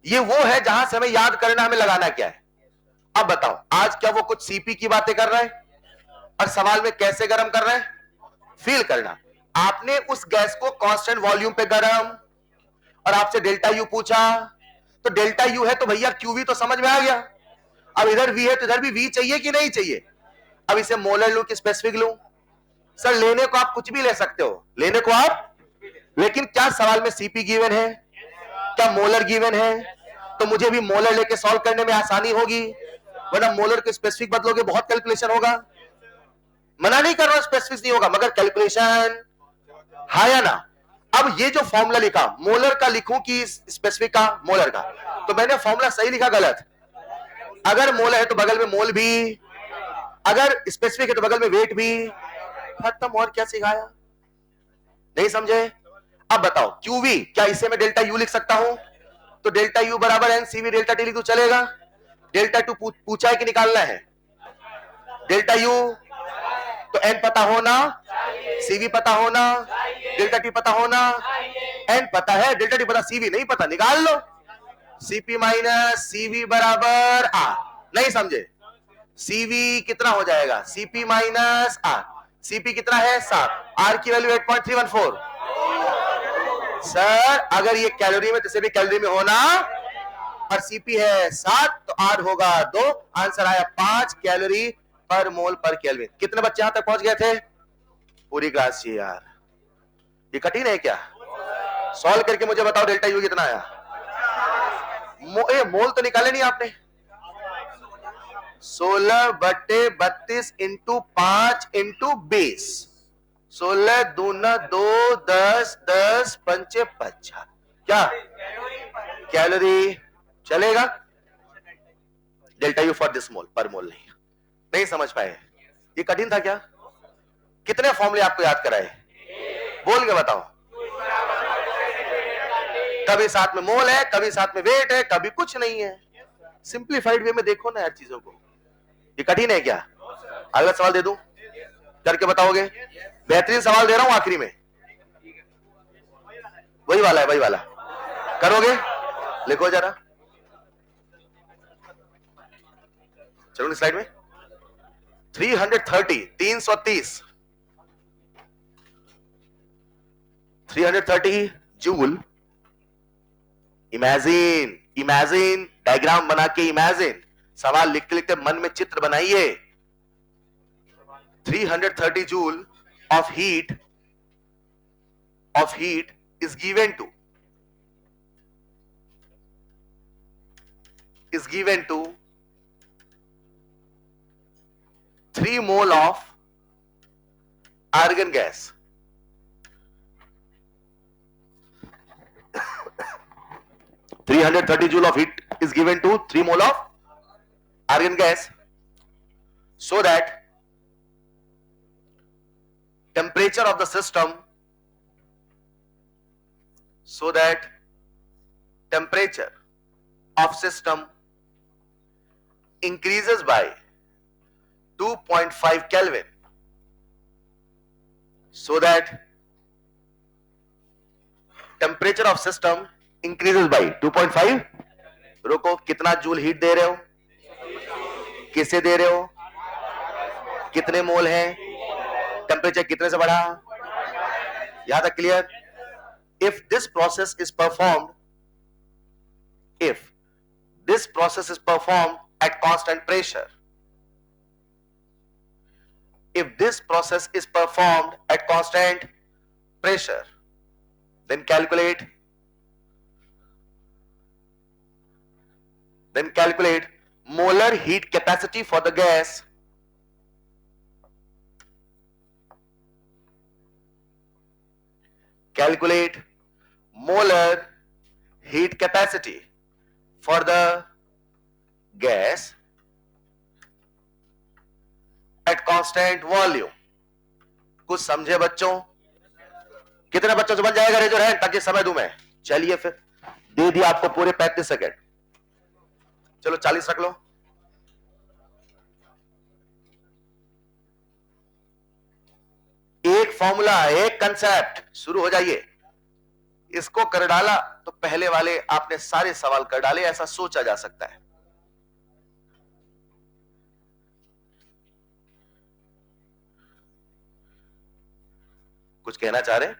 ये वो है जहां से हमें याद करना हमें लगाना क्या है। अब बताओ, आज क्या वो कुछ सीपी की बातें कर रहा है? और सवाल में कैसे गर्म कर रहे हैं? फील करना। आपने उस गैस को कांस्टेंट वॉल्यूम पे गर्म, और आपसे डेल्टा यू पूछा, तो डेल्टा यू है तो भैया क्यूवी तो समझ में आ गया। अब इधर वी है तो इधर भी वी चाहिए कि नहीं चाहिए? अब इसे मोलर लूं कि स्पेसिफिक लूं? सर लेने को आप कुछ भी ले सकते हो, लेने को आप, लेकिन क्या सवाल में सीपी गिवन है? क्या मोलर गिवन है? तो मुझे भी मोलर लेके सॉल्व करने में आसानी होगी, वरना मोलर के स्पेसिफिक बदलोगे बहुत कैलकुलेशन होगा। मना नहीं कर रहा, स्पेसिफिक नहीं होगा मगर कैलकुलेशन, हाँ या ना? अब ये जो फॉर्मूला लिखा, मोलर का लिखूं कि स्पेसिफिक का? मोलर का। तो मैंने फॉर्मूला सही लिखा गलत? अगर मोलर है तो बगल में मोल भी, अगर स्पेसिफिक है तो बगल में वेट भी, खत्म। और क्या सिखाया? नहीं समझे? अब बताओ क्यूवी, क्या इसे मैं डेल्टा यू लिख सकता हूं? तो डेल्टा यू बराबर एन सीवी डेल्टा टी लिख दूं, चलेगा? डेल्टा टू पूछा है कि निकालना है? डेल्टा यू तो एन पता होना, सीवी पता होना, डेल्टा टी पता होना, एन पता है, डेल्टा टी पता, सीवी नहीं पता, निकाल लो। सीपी माइनस सीवी बराबर आर। नहीं समझे? सीवी कितना हो जाएगा? CP minus are. सीपी कितना है? 7। आर की वैल्यू 8.314। सर अगर ये कैलोरी में किसी भी कैलोरी में होना और सीपी है 7 तो आर होगा 2। आंसर आया 5 कैलोरी पर मोल पर केल्विन। कितने बच्चे यहां तक पहुंच गए थे? पूरी क्लास चाहिए यार, ये कठिन है क्या? सॉल्व करके मुझे बताओ डेल्टा यू कितना आया? मोल तो निकाले नहीं आपने? 16/32 इंटू 5 इंटू 20। 16 दूना 2, 10, 10 पंचे 50। क्या कैलोरी? चलेगा? डेल्टा यू फॉर दिस मोल, पर मोल नहीं समझ पाए? ये कठिन था क्या? कितने फॉर्मूले आपको याद कराए? बोल के बताओ। कभी साथ में मोल है, कभी साथ में वेट है, कभी कुछ नहीं है। सिंप्लीफाइड वे में देखो ना यार चीजों को। ये कठिन है क्या? अगला सवाल दे दूं, करके बताओगे? बेहतरीन सवाल दे रहा हूं आखिरी में, वही वाला है, वही वाला। करोगे? लिखो जरा, चलो स्लाइड में। 330 330 जूल। इमेजिन डायग्राम बना के, इमेजिन सवाल लिखते लिखते मन में चित्र बनाइए। 330 joule of heat is given to 3 mole of argon gas. 330 joule of heat is given to 3 mole of argon gas, so that temperature of the system increases by 2.5 Kelvin. So that temperature of system increases by 2.5। रुको, कितना joule heat दे रहे हो? किसे दे रहे हो? कितने मोल हैं? Temperature कितने से बढ़ा? यहां तक clear? If this process is performed at constant pressure, then calculate molar heat capacity for the gas. Calculate molar heat capacity for the gas at constant volume. कुछ समझे बच्चों? कितने बच्चों से बन जाएगा रेजो हैंड, ताकि समय दूं मैं? चलिए फिर, दे दिया आपको पूरे 35 सेकेंड। चलो 40 रख लो। एक फॉर्मूला, एक कंसेप्ट, शुरू हो जाइए। इसको कर डाला तो पहले वाले आपने सारे सवाल कर डाले, ऐसा सोचा जा सकता है। कुछ कहना चाह रहे?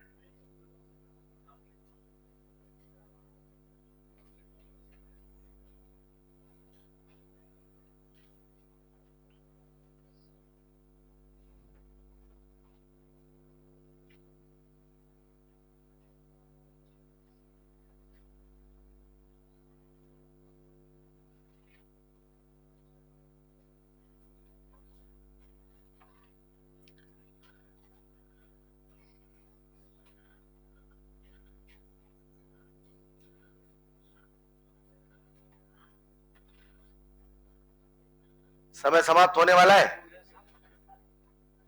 समय समाप्त होने वाला है।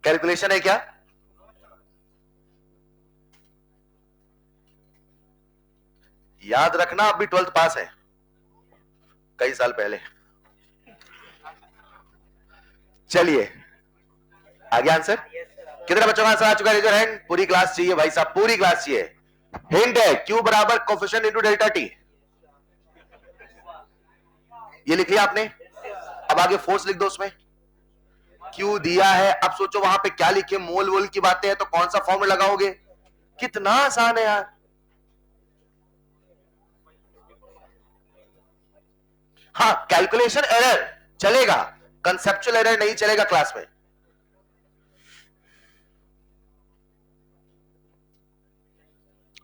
कैलकुलेशन है क्या? याद रखना, आप भी 12th पास है कई साल पहले। चलिए आगे आंसर। कितने बच्चों का आंसर आ चुका है? Raise your hand. पूरी क्लास चाहिए भाई साहब, पूरी क्लास चाहिए। हिंट है Q बराबर कोफिशिएंट इनटू डेल्टा टी। ये लिख लिया आपने? अब आगे फोर्स लिख दो उसमें। Q दिया है, अब सोचो वहां पे क्या लिखे, मोल वोल की बातें हैं तो कौन सा फॉर्मूला लगाओगे? कितना आसान है यार। हाँ, कैलकुलेशन एरर चलेगा, कंसेप्चुअल एरर नहीं चलेगा क्लास में।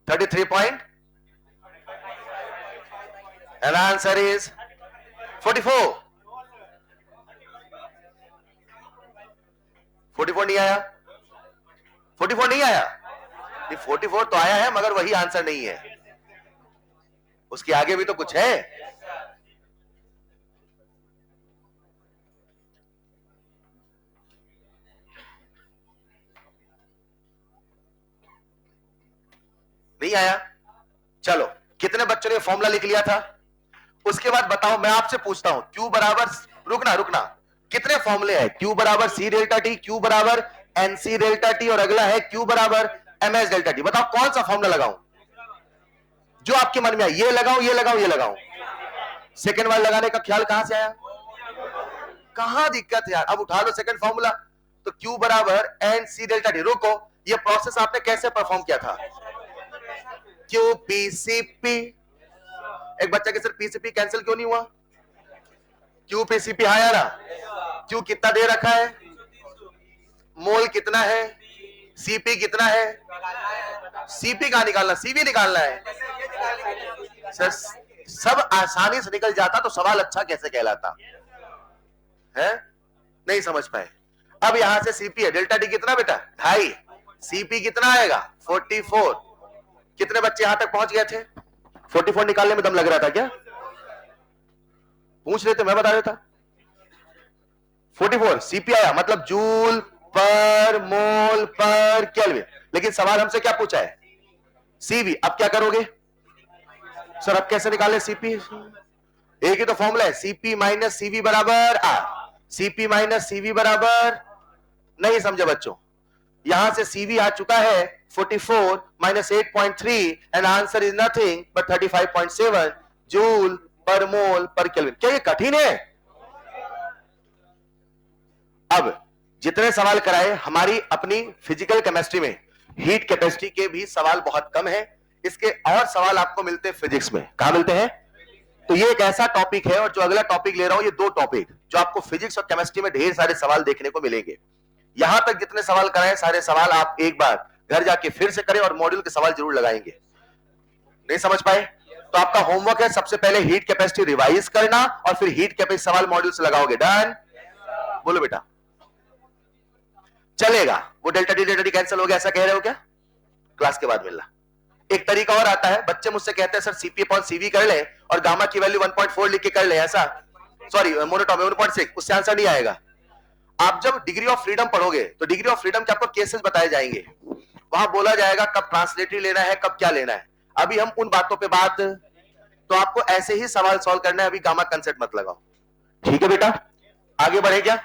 $33 and answer is 44। 44 नहीं आया? 44 नहीं आया? 44 तो आया है, मगर वही आंसर नहीं है, उसके आगे भी तो कुछ है। नहीं आया? चलो, कितने बच्चों ने फॉर्मूला लिख लिया था? उसके बाद बताओ, मैं आपसे पूछता हूं, Q बराबर, रुकना, कितने फॉर्मूले हैं? Q बराबर C डेल्टा टी, Q बराबर NC डेल्टा टी, और अगला है Q बराबर MS डेल्टा टी। बताओ कौन सा फॉर्मूला लगाऊं जो आपके मन में आए? ये लगाऊं, ये लगाऊं, ये लगाऊं? सेकेंड वाला लगाने का ख्याल कहां से आया? कहां दिक्कत है यार? अब उठा लो सेकेंड फॉर्मूला। तो Q बराबर NC डेल्टा टी। रुको, ये प्रोसेस आपने कैसे परफॉर्म किया था? QPCP। एक बच्चा के सिर्फ PCP कैंसिल क्यों नहीं हुआ? QPCP आया ना? Q कितना दे रखा है, मोल कितना है, CP कितना है? CP कहां निकालना, CV निकालना है। सर सब आसानी से निकल जाता तो सवाल अच्छा कैसे कहलाता है? नहीं समझ पाए। अब यहां से CP है, डेल्टा टी कितना बेटा? 2.5। CP कितना आएगा? 44। कितने बच्चे यहां तक पहुंच गए थे? 44 निकालने में दम लग रहा था क्या? पूछ रहे थे, मैं बता रहा था। 44 CP आया, मतलब joule per mole per kelvin. लेकिन सवाल हमसे क्या पूछा है? CV। अब क्या करोगे सर? अब कैसे निकाले CP? एक ही तो फॉर्मूला है, CP माइनस CV बराबर R। CP माइनस CV बराबर, नहीं समझे बच्चों? यहां से CV आ चुका है 44 minus 8.3 and answer is nothing but 35.7 joule per mole per kelvin. क्या ये कठिन है? अब जितने सवाल कराए, हमारी अपनी फिजिकल केमिस्ट्री में हीट कैपेसिटी के भी सवाल बहुत कम है। इसके और सवाल आपको मिलते हैं फिजिक्स में। कहां मिलते हैं? तो ये एक ऐसा टॉपिक है, और जो अगला टॉपिक ले रहा हूं, ये दो टॉपिक जो आपको फिजिक्स और केमिस्ट्री में ढेर सारे सवाल देखने को मिलेंगे। यहां तक जितने सवाल कराए, सारे सवाल आप एक बार घर जाके फिर से करें और मॉड्यूल के सवाल जरूर लगाएंगे। नहीं समझ पाए तो आपका होमवर्क है, सबसे पहले हीट कैपेसिटी रिवाइज करना और फिर हीट कैपेसिटी सवाल मॉड्यूल से लगाओगे। डन? बोलो बेटा, चलेगा? वो डेल्टा टी कैंसिल हो गया, ऐसा कह रहे हो क्या? क्लास के बाद मिलना। एक तरीका और आता है, बच्चे मुझसे कहते हैं सर CP अपॉन CV कर ले और गामा की वैल्यू 1.4 लिख के कर ले, ऐसा? सॉरी, मोनोटॉमी 1.6, उससे आंसर नहीं आएगा। आप जब डिग्री ऑफ फ्रीडम पढ़ोगे तो डिग्री ऑफ फ्रीडम के आपको केसेस बताए जाएंगे, वहां बोला जाएगा कब ट्रांसलेटरी लेना है, कब क्या लेना है। अभी हम उन बातों पे बात, तो आपको ऐसे ही सवाल सॉल्व करना है, अभी गामा कंसेप्ट मत लगाओ। ठीक है बेटा, आगे बढ़े क्या?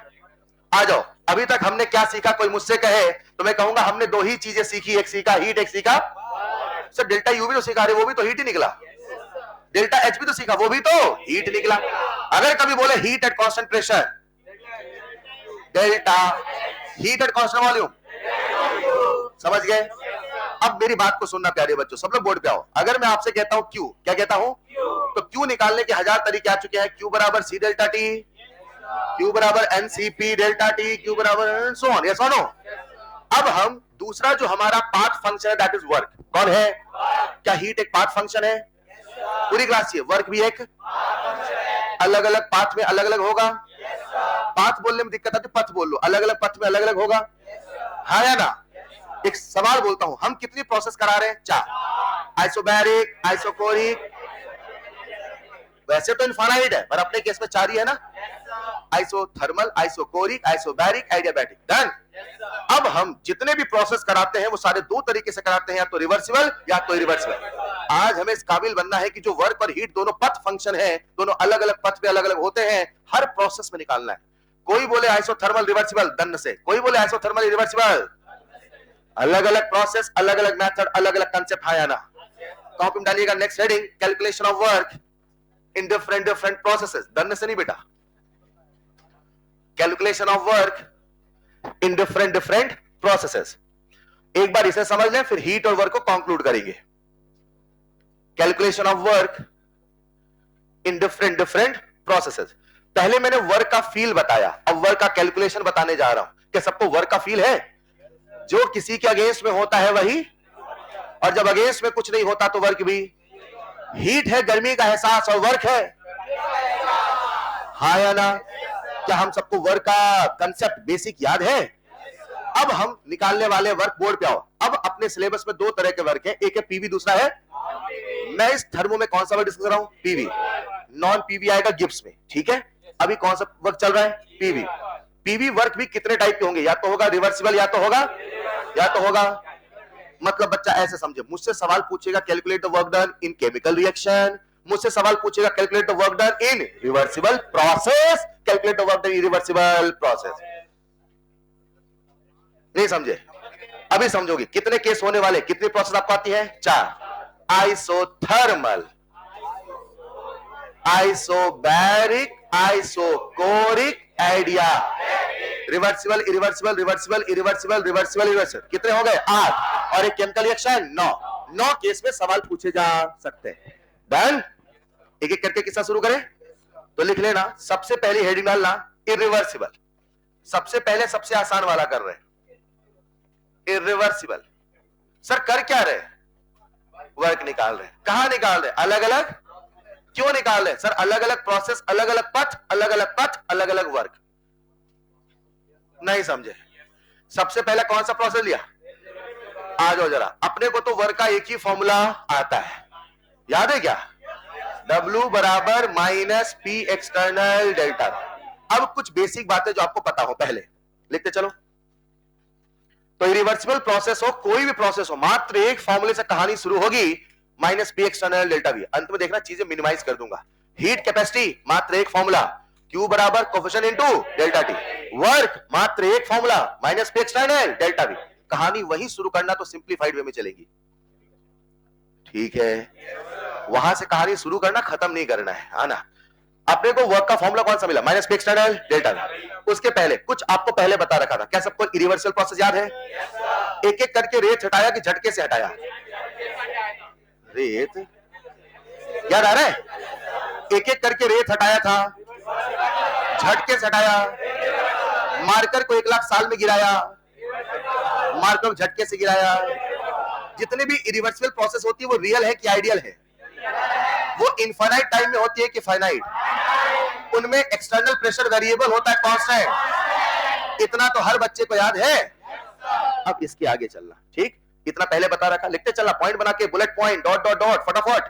आ जाओ। अभी तक हमने क्या सीखा? कोई मुझसे कहे तो मैं कहूंगा हमने दो ही चीजें सीखी, एक सीखा हीट, एक सीखा सर डेल्टा यू भी तो सीखा रहे, वो भी तो हीट ही निकला। डेल्टा H भी तो सीखा, वो भी तो हीट निकला। अगर कभी बोले heat at constant pressure, delta, heat at constant volume, समझ गए? अब मेरी बात को सुनना प्यारे बच्चों, सब लोग बोर्ड पे आओ। अगर मैं आपसे कहता हूं Q, क्या कहता हूं? तो Q निकालने के 1000 तरीके आ चुके हैं। Q बराबर C डेल्टा टी, Q बराबर NCP डेल्टा टी, Q बराबर सो ऑन। यस और नो? अब हम दूसरा जो हमारा पाथ फंक्शन है, दैट इज वर्क। कौन है? क्या हीट एक पाथ फंक्शन है? पूरी क्लास चाहिए। वर्क भी एक अलग अलग पाथ में अलग अलग होगा। पाथ बोलने में दिक्कत आती, पथ बोल लो, अलग अलग पथ में अलग अलग होगा। हाँ या ना? एक सवाल बोलता हूं, हम कितनी प्रोसेस करा रहे हैं? 4। आइसोबैरिक, आइसोकोरिक, वैसे तो इनफाइनाइट है पर अपने केस में 4 ही है ना? Isothermal, isochoric, isobaric, adiabatic. Done? अब हम जितने भी प्रोसेस कराते हैं वो सारे दो तरीके से कराते हैं, या तो रिवर्सिबल या तो इरिवर्सिबल। आज हमें इस काबिल बनना है कि जो वर्क और हीट दोनों पथ फंक्शन है, दोनों अलग अलग पथ पे अलग अलग होते हैं, हर प्रोसेस में निकालना है। कोई बोले आइसोथर्मल रिवर्सिबल, दंड से, कोई बोले आइसोथर्मल रिवर्सिबल, अलग अलग प्रोसेस, अलग अलग मेथड, अलग अलग कंसेप्ट। हाँ या ना? कॉपी में डालिएगा next heading, calculation of work in different different processes. दंड से नहीं बेटा, calculation of work in different different processes. एक बार इसे समझ लें, फिर हीट और वर्क को कंक्लूड करेंगे। Calculation of work in different different processes. पहले मैंने वर्क का फील बताया, अब वर्क का कैलकुलेशन बताने जा रहा हूं। क्या सबको वर्क का फील है? जो किसी के अगेंस्ट में होता है वही, और जब अगेंस्ट में कुछ नहीं होता तो वर्क भी। हीट है गर्मी का एहसास, और वर्क है, हाँ या ना? क्या हम सबको वर्क का कंसेप्ट बेसिक याद है? अब हम निकालने वाले वर्क, बोर्ड पे आओ। अब अपने सिलेबस में दो तरह के वर्क है, एक है पीवी, दूसरा है। मैं इस थर्मो में कौन सा वर्क डिस्कस कर रहा हूं? पीवी। नॉन पीवी आएगा गिब्स में, ठीक है? अभी कौन सा वर्क चल रहा है? पीवी। पीवी वर्क भी कितने टाइप के होंगे? या तो होगा रिवर्सिबल, या तो होगा मतलब बच्चा ऐसे समझे, मुझसे सवाल पूछेगा calculate the work done in chemical reaction, मुझसे सवाल पूछेगा calculate the work done in reversible process, calculate the work done in reversible process. नहीं समझे? अभी समझोगे। कितने केस होने वाले, कितनी प्रोसेस आपको आती है? 4। Isothermal, isobaric, isochoric, idea, reversible, irreversible, reversible, irreversible, reversible, irreversible. कितने हो गए? 8। और एक केमिकल रिएक्शन 9 केस में सवाल पूछे जा सकते हैं। डन? एक एक करके किस्सा शुरू करें तो लिख लेना। सबसे पहली हेडिंग डालना इरिवर्सिबल। सबसे पहले सबसे आसान वाला कर रहे हैं, इरिवर्सिबल। सर कर क्या रहे? वर्क निकाल रहे हैं। कहां निकाल रहे? अलग अलग। क्यों निकाल रहे? सर अलग अलग प्रोसेस, अलग अलग पथ, अलग अलग पथ, अलग अलग वर्क। नहीं समझे? सबसे पहले कौन सा प्रोसेस लिया? आ जाओ जरा। अपने को तो वर्क का एक ही फॉर्मूला आता है, याद है क्या? W बराबर माइनस पी एक्सटर्नल डेल्टा। अब कुछ बेसिक बातें जो आपको पता हो पहले लिखते चलो। तो इरिवर्सिबल प्रोसेस हो, कोई भी प्रोसेस हो, मात्र एक फॉर्मूले से कहानी शुरू होगी, minus P external delta we. अंत में देखना चीजें मिनिमाइज कर दूंगा। हीट कैपेसिटी मात्र एक फॉर्मूला, Q बराबर coefficient into delta T. Work मात्र एक formula, minus P external delta we. कहानी वहीं शुरू करना तो सिंप्लीफाइड वे में चलेगी, ठीक है? वहां से कहानी शुरू करना, खत्म नहीं करना है, है ना? अपने को वर्क का फॉर्मूला कौन सा मिला? Minus P external delta we. उसके पहले कुछ आपको पहले बता रखा था। क्या सबको इरिवर्सिबल प्रोसेस याद है? एक एक करके रेत हटाया कि झटके से हटाया? रेत याद आ रहा है? एक एक करके रेत हटाया था, झटके से हटाया। मार्कर को 1 लाख साल में गिराया, मार्कर को झटके से गिराया। जितने भी इरिवर्सिबल प्रोसेस होती है वो रियल है कि आइडियल है? वो इनफाइनाइट टाइम में होती है कि फाइनाइट? उनमें एक्सटर्नल प्रेशर वेरिएबल होता है, कांस्टेंट। इतना तो हर बच्चे को याद है। अब इसके आगे चलना, ठीक? इतना पहले बता रखा, लिखते चलना, पॉइंट बना के, bullet point, dot dot dot, फटाफट।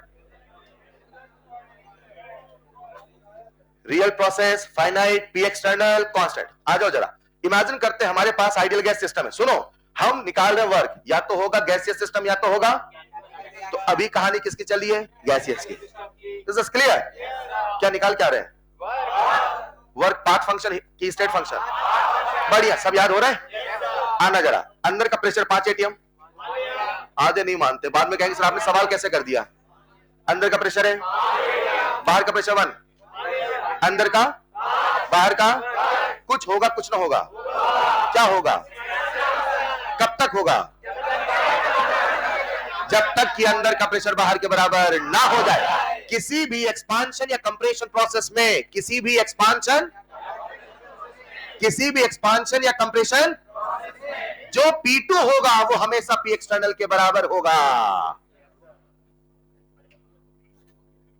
Real process, finite, P external, constant. आ जाओ जरा। इमेजिन करते हैं हमारे पास आइडियल गैस सिस्टम है। सुनो, हम निकाल रहे वर्क, या तो होगा गैसियस सिस्टम या तो होगा। तो अभी कहानी किसकी चली है? गैसियस की। This is clear? क्या निकाल क्या रहे हैं? वर्क पाथ फंक्शन की स्टेट फंक्शन। बढ़िया, सब याद हो रहा है? आना जरा। अंदर का प्रेशर 5 एटीएम। आधे नहीं मानते, बाद में कहेंगे सर आपने सवाल कैसे कर दिया। अंदर का प्रेशर है, बाहर का प्रेशर 1। अंदर का, बाहर का, कुछ होगा कुछ ना होगा। क्या होगा? कब तक होगा? जब तक कि अंदर का प्रेशर बाहर के बराबर ना हो जाए। किसी भी एक्सपांशन या कंप्रेशन प्रोसेस में, किसी भी एक्सपांशन या कंप्रेशन, जो P2 होगा वो हमेशा P एक्सटर्नल के बराबर होगा।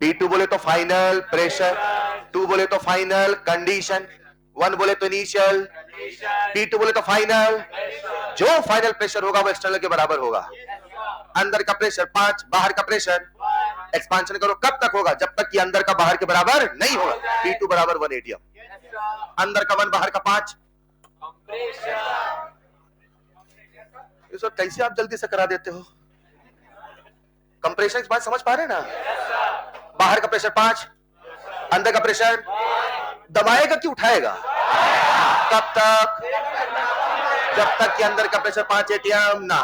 P2 बोले तो फाइनल प्रेशर, 2 बोले तो फाइनल कंडीशन, 1 बोले तो इनिशियल, P2 बोले तो फाइनल। जो फाइनल प्रेशर होगा वो एक्सटर्नल के बराबर होगा। अंदर का प्रेशर 5, बाहर का प्रेशर, एक्सपांशन करो, कब तक होगा? जब तक कि अंदर का बाहर के बराबर नहीं होगा। P2 बराबर 1 एटीएम। अंदर का 1, बाहर का 5। कैसे आप जल्दी से करा देते हो? कंप्रेशन की बात समझ पा रहे हैं ना? बाहर का प्रेशर 5, अंदर का प्रेशर दबाएगा कि उठाएगा? कब तक? जब तक कि अंदर का प्रेशर 5 एटीएम ना।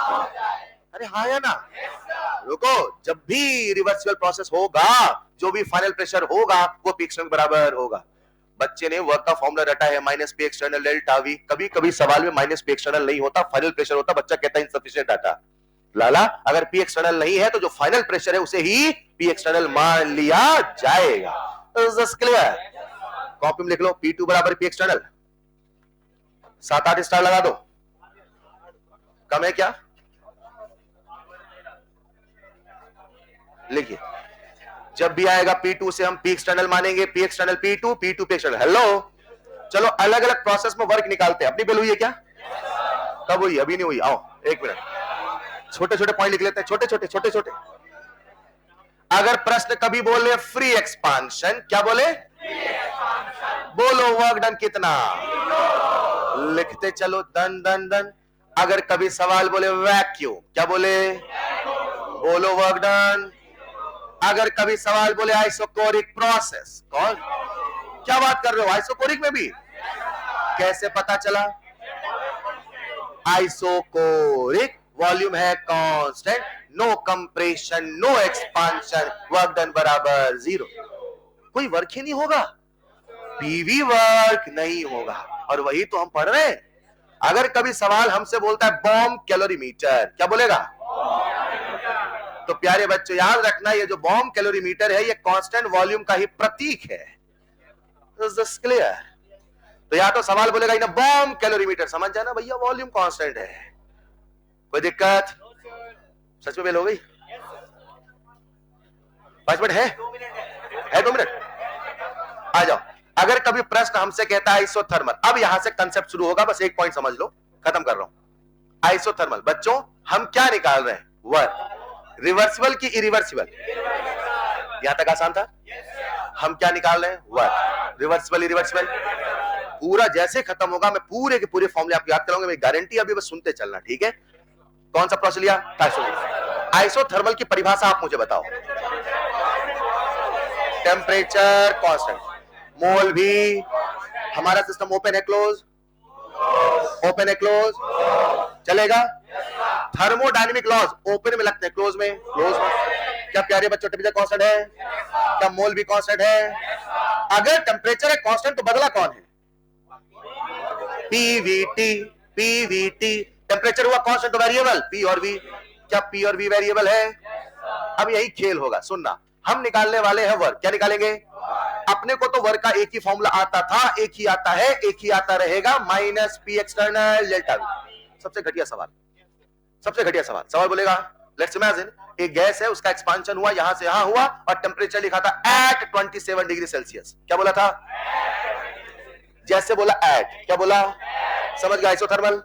अरे हाँ या ना? रुको, जब भी रिवर्सिबल प्रोसेस होगा, जो भी फाइनल प्रेशर होगा वो पी एक्सटर्नल बराबर होगा। बच्चे ने वर्क का फॉर्मूला रटा है minus P external delta we. कभी कभी सवाल में माइनस पी एक्सटर्नल नहीं होता, फाइनल प्रेशर होता, बच्चा कहता है इनसफिशिएंट डाटा। लाला, अगर पी एक्सटर्नल नहीं है तो जो फाइनल प्रेशर है उसे ही पी एक्सटर्नल मान लिया जाएगा। क्लियर? कॉपी में लिख लो, P2 बराबर पी एक्सटर्नल। 7-8 स्टार लगा दो। कम है क्या? लिखिए, जब भी आएगा P2 से हम पी एक्सटर्नल मानेंगे, P external P2, P2 P external. Hello, चलो अलग अलग प्रोसेस में वर्क निकालते हैं। अपनी बेल हुई है क्या? कब हुई? अभी नहीं हुई। आओ एक मिनट, छोटे छोटे पॉइंट लिख लेते हैं, छोटे छोटे छोटे छोटे। अगर प्रश्न कभी बोले फ्री एक्सपांशन, क्या बोले? बोलो वर्क डन कितना? लिखते चलो, दन दन दन। अगर कभी सवाल बोले वैक्यूम, क्या बोले? बोलो वर्क डन। अगर कभी सवाल बोले आइसोकोरिक प्रोसेस, कौन? क्या बात कर रहे हो? आइसोकोरिक में भी? कैसे पता चला? आइसोकोरिक वॉल्यूम है constant, no compression, no expansion, work done बराबर 0। कोई वर्क ही नहीं होगा, पीवी वर्क नहीं होगा। और वही तो हम पढ़ रहे हैं। अगर कभी सवाल हमसे बोलता है बॉम्ब कैलोरीमीटर, क्या बोलेगा? तो प्यारे बच्चों याद रखना, ये जो बॉम्ब कैलोरीमीटर है ये कांस्टेंट वॉल्यूम का ही प्रतीक है। Is this clear? तो या तो सवाल बोलेगा ना बॉम्ब कैलोरीमीटर, समझ जाना भैया वॉल्यूम कांस्टेंट है। कोई दिक्कत? सच में बेल हो गई? 5 मिनट है? 2 मिनट? आ जाओ। अगर कभी प्रश्न हमसे कहता है आइसोथर्मल, अब यहां से कंसेप्ट शुरू होगा, बस एक पॉइंट समझ लो, खत्म कर रहा हूं। आइसोथर्मल बच्चों हम क्या निकाल रहे हैं? वर्क। रिवर्सिबल की इरिवर्सिबल? यहां तक आसान था। हम क्या निकाल रहे हैं? वर्क। रिवर्सिबल इरिवर्सिबल पूरा जैसे खत्म होगा मैं पूरे के पूरे फॉर्मूले आपको याद कराऊंगा, मेरी गारंटी। अभी बस सुनते चलना, ठीक है? कौन सा प्रोसेस लिया? आइसोथर्मल की परिभाषा आप मुझे बताओ। टेम्परेचर कांस्टेंट, मोल भी। हमारा सिस्टम ओपन है क्लोज? ओपन है क्लोज? चलेगा? थर्मोडायनेमिक लॉज ओपन में लगते हैं, क्लोज में? क्लोज में। क्या प्यारे बच्चों टेम्परेचर कांस्टेंट है? क्या मोल भी कांस्टेंट है? अगर टेम्परेचर है कांस्टेंट तो बदला कौन है? पीवीटी। पीवीटी टेम्परेचर हुआ कांस्टेंट तो वेरिएबल पी और वी। क्या पी और वी वेरिएबल है? अब यही खेल होगा, सुनना। हम निकालने वाले हैं वर्क। क्या निकालेंगे? अपने को तो वर्क का एक ही फॉर्मूला आता था, एक ही आता है, एक ही आता रहेगा, minus P external delta we. सबसे घटिया सवाल, सबसे घटिया सवाल। सवाल बोलेगा लेट्स इमेजिन एक गैस है, उसका एक्सपांशन हुआ, यहां से यहां हुआ और टेम्परेचर लिखा था एट 27 डिग्री सेल्सियस। क्या बोला था? जैसे बोला एट, क्या बोला? समझ गए? आइसोथर्मल।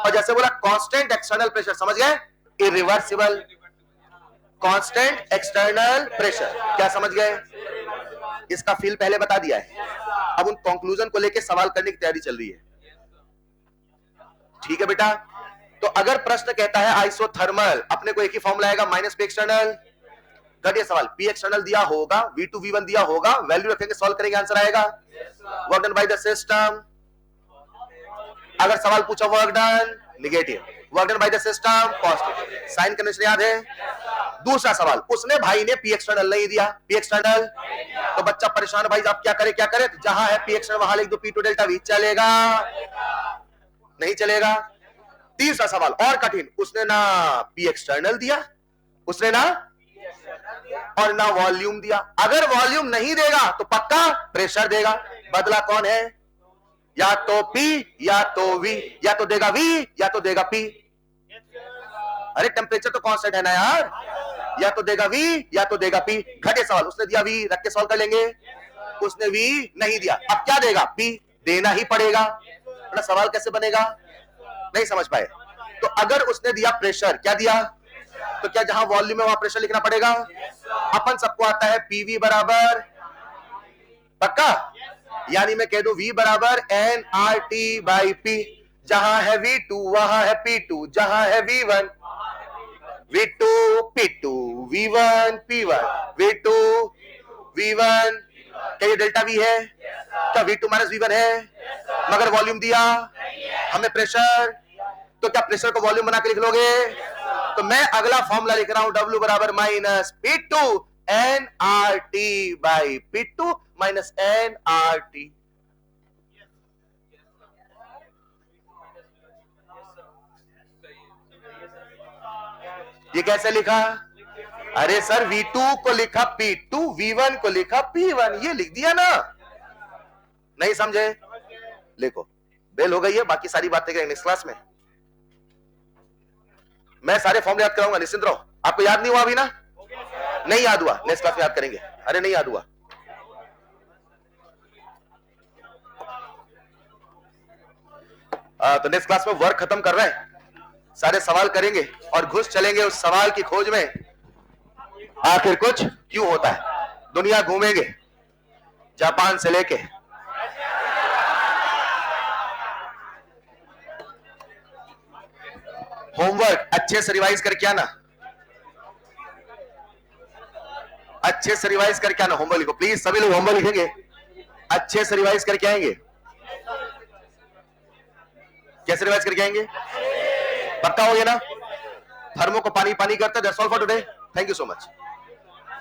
और जैसे बोला कांस्टेंट एक्सटर्नल प्रेशर, समझ गए? Irreversible constant external pressure. क्या समझ गए? इसका फील पहले बता दिया है, अब उन कंक्लूजन को लेकर सवाल करने की तैयारी चल रही है। ठीक है बेटा? तो अगर प्रश्न कहता है आइसोथर्मल, अपने को एक ही फॉर्मूला आएगा, माइनस पी एक्सटर्नल। घटिया सवाल, पी एक्सटर्नल दिया होगा, V2 V1 दिया होगा, वैल्यू रखेंगे, सॉल्व करेंगे, आंसर आएगा work done by the system. अगर सवाल पूछा work done negative, work done by the system positive. Sign convention याद है? दूसरा सवाल, उसने भाई ने पी एक्सटर्नल नहीं दिया, पी एक्सटर्नल, तो बच्चा परेशान, भाई आप क्या करें क्या करें? तो जहां है पी एक्सटर्नल वहां लिख दो P2 डेल्टा वी। चलेगा? नहीं चलेगा? तीसरा सवाल और कठिन, उसने ना पी एक्सटर्नल दिया, उसने ना और ना वॉल्यूम दिया। अगर वॉल्यूम नहीं देगा तो पक्का प्रेशर देगा। बदला कौन है? या तो P या तो V, या तो देगा V या तो देगा P। अरे टेम्परेचर तो कांस्टेंट है ना यार, या तो देगा V या तो देगा P। घटे सवाल, उसने दिया V, रख के सॉल्व कर लेंगे। उसने V नहीं दिया, अब क्या देगा? P। देना ही पड़ेगा, अपना सवाल कैसे बनेगा? नहीं समझ पाए? तो अगर उसने दिया प्रेशर, क्या दिया? तो क्या जहां वॉल्यूम है वहां प्रेशर लिखना पड़ेगा? अपन सबको आता है PV बराबर, पक्का? यानी मैं कह दूं V बराबर nRT बाई P। जहां है V2 वहां है P2, जहां है V1 V2 P2 V1 P1 V2 V1 क्या ये डेल्टा V है? क्या V2 माइनस V1 है? मगर वॉल्यूम दिया हमें प्रेशर, तो क्या प्रेशर को वॉल्यूम बना के लिख लोगे? तो मैं अगला फॉर्मूला लिख रहा हूं, W बराबर minus P2 nRT by P2 minus nRT। ये कैसे लिखा? अरे सर V2 को लिखा P2, V1 को लिखा P1, ये लिख दिया ना। नहीं समझे? लिखो, बेल हो गई है, बाकी सारी बातें करेंगे नेक्स्ट क्लास में। मैं सारे फॉर्मूले याद कराऊंगा, निश्चिंत रहो। आपको याद नहीं हुआ अभी ना? नहीं याद हुआ, नेक्स्ट क्लास में याद करेंगे। अरे नहीं याद हुआ, तो नेक्स्ट क्लास में वर्क खत्म कर रहे हैं, सारे सवाल करेंगे और घुस चलेंगे उस सवाल की खोज में, आखिर कुछ क्यों होता है। दुनिया घूमेंगे, जापान से लेके होमवर्क अच्छे से रिवाइज करके आना, अच्छे से रिवाइज करके आना। होमवर्क लिखो प्लीज, सभी लोग होमवर्क लिखेंगे, अच्छे से रिवाइज करके आएंगे। कैसे रिवाइज करके आएंगे? पक्का हो गया ना? थर्मो को पानी पानी करते हैं। That's all for today, thank you so much.